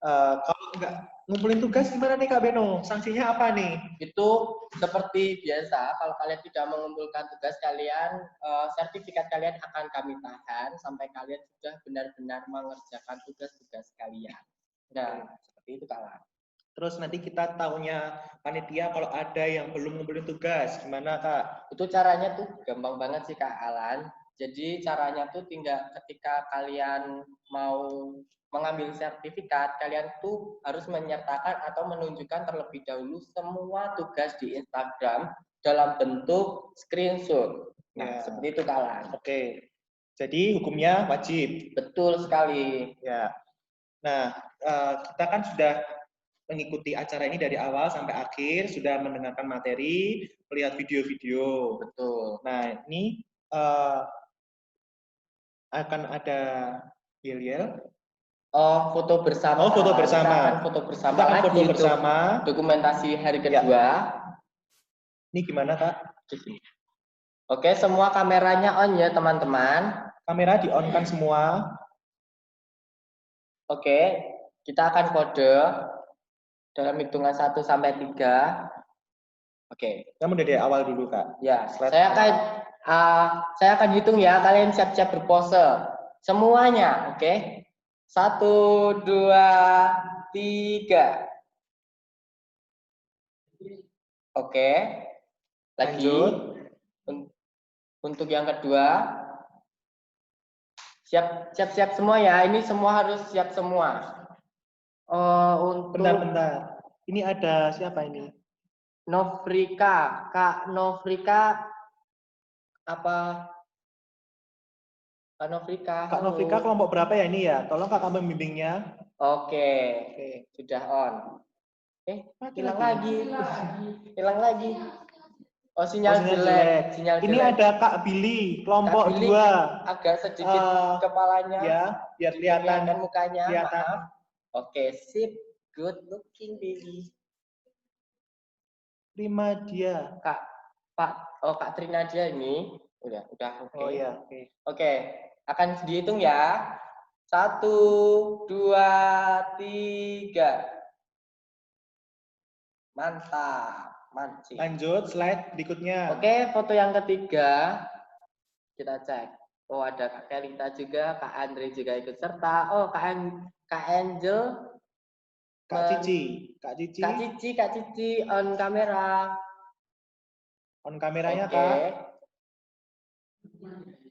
Kalau nggak ngumpulin tugas gimana nih Kak Beno? Sanksinya apa nih? Itu seperti biasa, kalau kalian tidak mengumpulkan tugas kalian, sertifikat kalian akan kami tahan sampai kalian sudah benar-benar mengerjakan tugas-tugas kalian. Nah, seperti itu kawan. Terus nanti kita tahunya panitia kalau ada yang belum ngumpulin tugas, gimana Kak? Itu caranya tuh gampang banget sih Kak Alan. Jadi caranya tuh tinggal ketika kalian mau mengambil sertifikat, kalian tuh harus menyertakan atau menunjukkan terlebih dahulu semua tugas di Instagram dalam bentuk screenshot. Nah, seperti itu Kak Alan. Oke. Jadi hukumnya wajib. Betul sekali. Ya. Nah, kita kan sudah mengikuti acara ini dari awal sampai akhir, sudah mendengarkan materi, melihat video-video. Betul. Nah, ini akan ada Yel. Oh, foto bersama. Oh, foto bersama. Kita akan foto bersama. Kita akan foto bersama. Dokumentasi hari kedua. Ini gimana, Kak? Oke, semua kameranya on ya, teman-teman. Kamera di-on-kan semua. Oke, kita akan kode dalam hitungan 1 sampai 3. Oke. Kamu dari awal dulu, Kak. Ya, saya akan hitung ya. Kalian siap-siap berpose. Semuanya, oke? 1, 2, 3. Oke. Lagi. Lanjut. Untuk yang kedua. Siap-siap semua ya. Ini semua harus siap semua. Untuk bentar. Ini ada siapa ini? Novrika, Kak Novrika apa? Kak Novrika. Kak Novrika kelompok berapa ya ini ya? Tolong Kak kamu membimbingnya. Oke. Sudah on. Hilang lagi. Oh, sinyal jelek. Ini ada Kak Billy, kelompok 2. Agak sedikit kepalanya. Ya, biar kelihatan dan mukanya. Kelihatan. Maaf. Oke, sip. Good looking baby. Terima dia. Kak Trina dia ini. Udah oke. Oh iya, Oke, akan dihitung ya. 1, 2, 3. Mantap. Mancing. Lanjut slide berikutnya. Oke, foto yang ketiga kita cek. Oh, ada Kak Kelita juga, Kak Andre juga ikut serta. Oh, Kak Angel, Kak Cici on kamera. On kameranya Oke. Kak.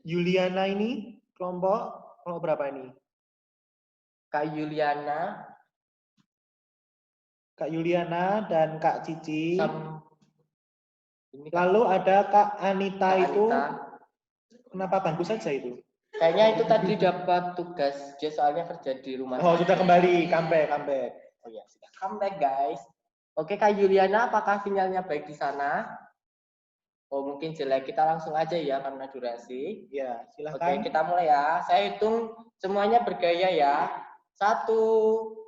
Yuliana ini kelompok berapa ini? Kak Yuliana dan Kak Cici. Ini Lalu ada Kak Anita Kak itu. Anita. Kenapa bangku saja itu? Kayaknya itu tadi dapat tugas, dia soalnya kerja di rumah. Oh, sudah kembali, comeback. Oh ya, sudah comeback guys. Oke, Kak Yuliana, apakah sinyalnya baik di sana? Oh, mungkin jelek. Kita langsung aja ya karena durasi. Ya, silakan. Oke, kita mulai ya. Saya hitung semuanya bergaya ya. 1,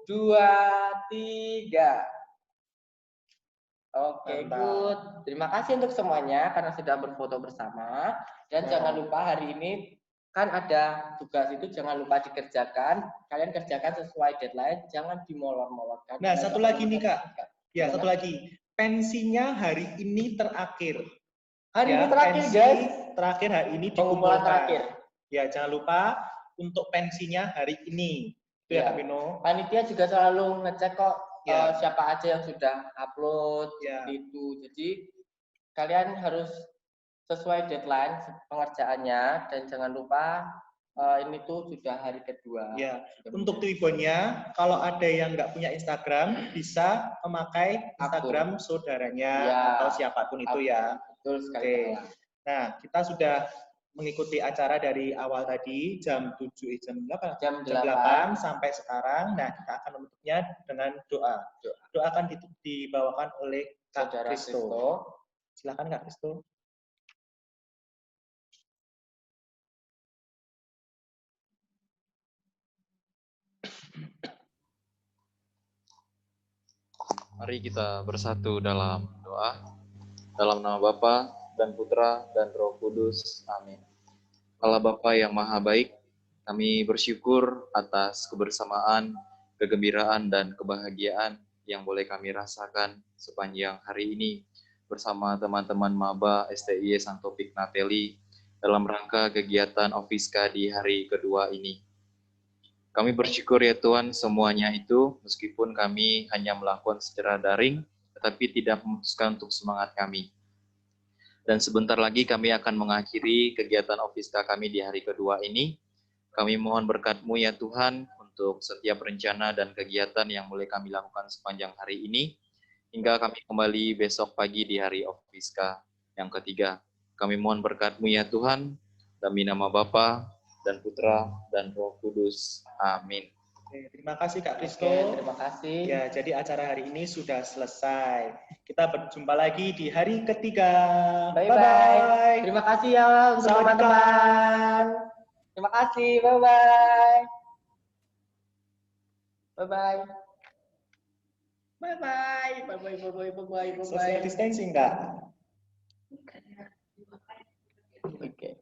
2, 3. Oke, good. Terima kasih untuk semuanya karena sudah berfoto bersama. Dan jangan lupa hari ini kan ada tugas itu jangan lupa dikerjakan. Kalian kerjakan sesuai deadline, jangan dimolor-molorkan. Nah, satu lagi nih Kak. Ya, satu lagi. Pensinya hari ini terakhir. Hari ini terakhir, pensi guys. Terakhir hari ini Pengumpulan dikumpulkan. terakhir. Ya, jangan lupa untuk pensinya hari ini. Itu ya, Kak Bino. Panitia juga selalu ngecek kok siapa aja yang sudah upload itu. Jadi kalian harus sesuai deadline pengerjaannya dan jangan lupa ini tuh sudah hari kedua. Ya, untuk Twibbonnya, kalau ada yang nggak punya Instagram, bisa memakai Instagram saudaranya atau siapapun itu ya. Betul sekali. Oke. Nah, kita sudah mengikuti acara dari awal tadi jam 8 sampai sekarang. Nah, kita akan menutupnya dengan doa. Doa akan dibawakan oleh Kak Kristo. Silakan Kak Kristo. Mari kita bersatu dalam doa. Dalam nama Bapa dan Putra dan Roh Kudus. Amin. Allah Bapa yang Maha Baik, kami bersyukur atas kebersamaan, kegembiraan, dan kebahagiaan yang boleh kami rasakan sepanjang hari ini bersama teman-teman Maba STIY Santo Pignatelli dalam rangka kegiatan Ofiska di hari kedua ini. Kami bersyukur ya Tuhan semuanya itu, meskipun kami hanya melakukan secara daring, tetapi tidak memutuskan untuk semangat kami. Dan sebentar lagi kami akan mengakhiri kegiatan Ofiska kami di hari kedua ini. Kami mohon berkat-Mu ya Tuhan untuk setiap rencana dan kegiatan yang boleh kami lakukan sepanjang hari ini, hingga kami kembali besok pagi di hari Ofiska yang ketiga. Kami mohon berkat-Mu ya Tuhan, demi nama Bapa dan Putra dan Roh Kudus. Amin. Oke, terima kasih Kak Kristo. Terima kasih. Ya, jadi acara hari ini sudah selesai. Kita berjumpa lagi di hari ketiga. Bye-bye. Terima kasih ya untuk teman-teman. Terima kasih. Bye-bye. Bye-bye. Bye-bye. Bye-bye. Bye-bye. Social distancing, Kak. Oke.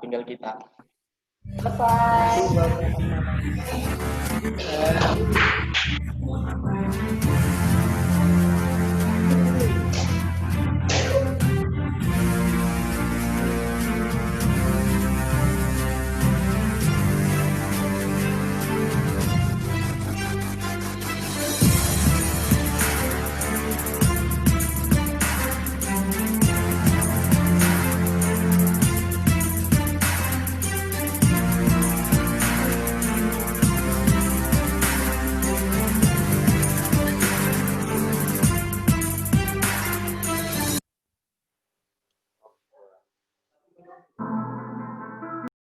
tinggal kita. Selesai.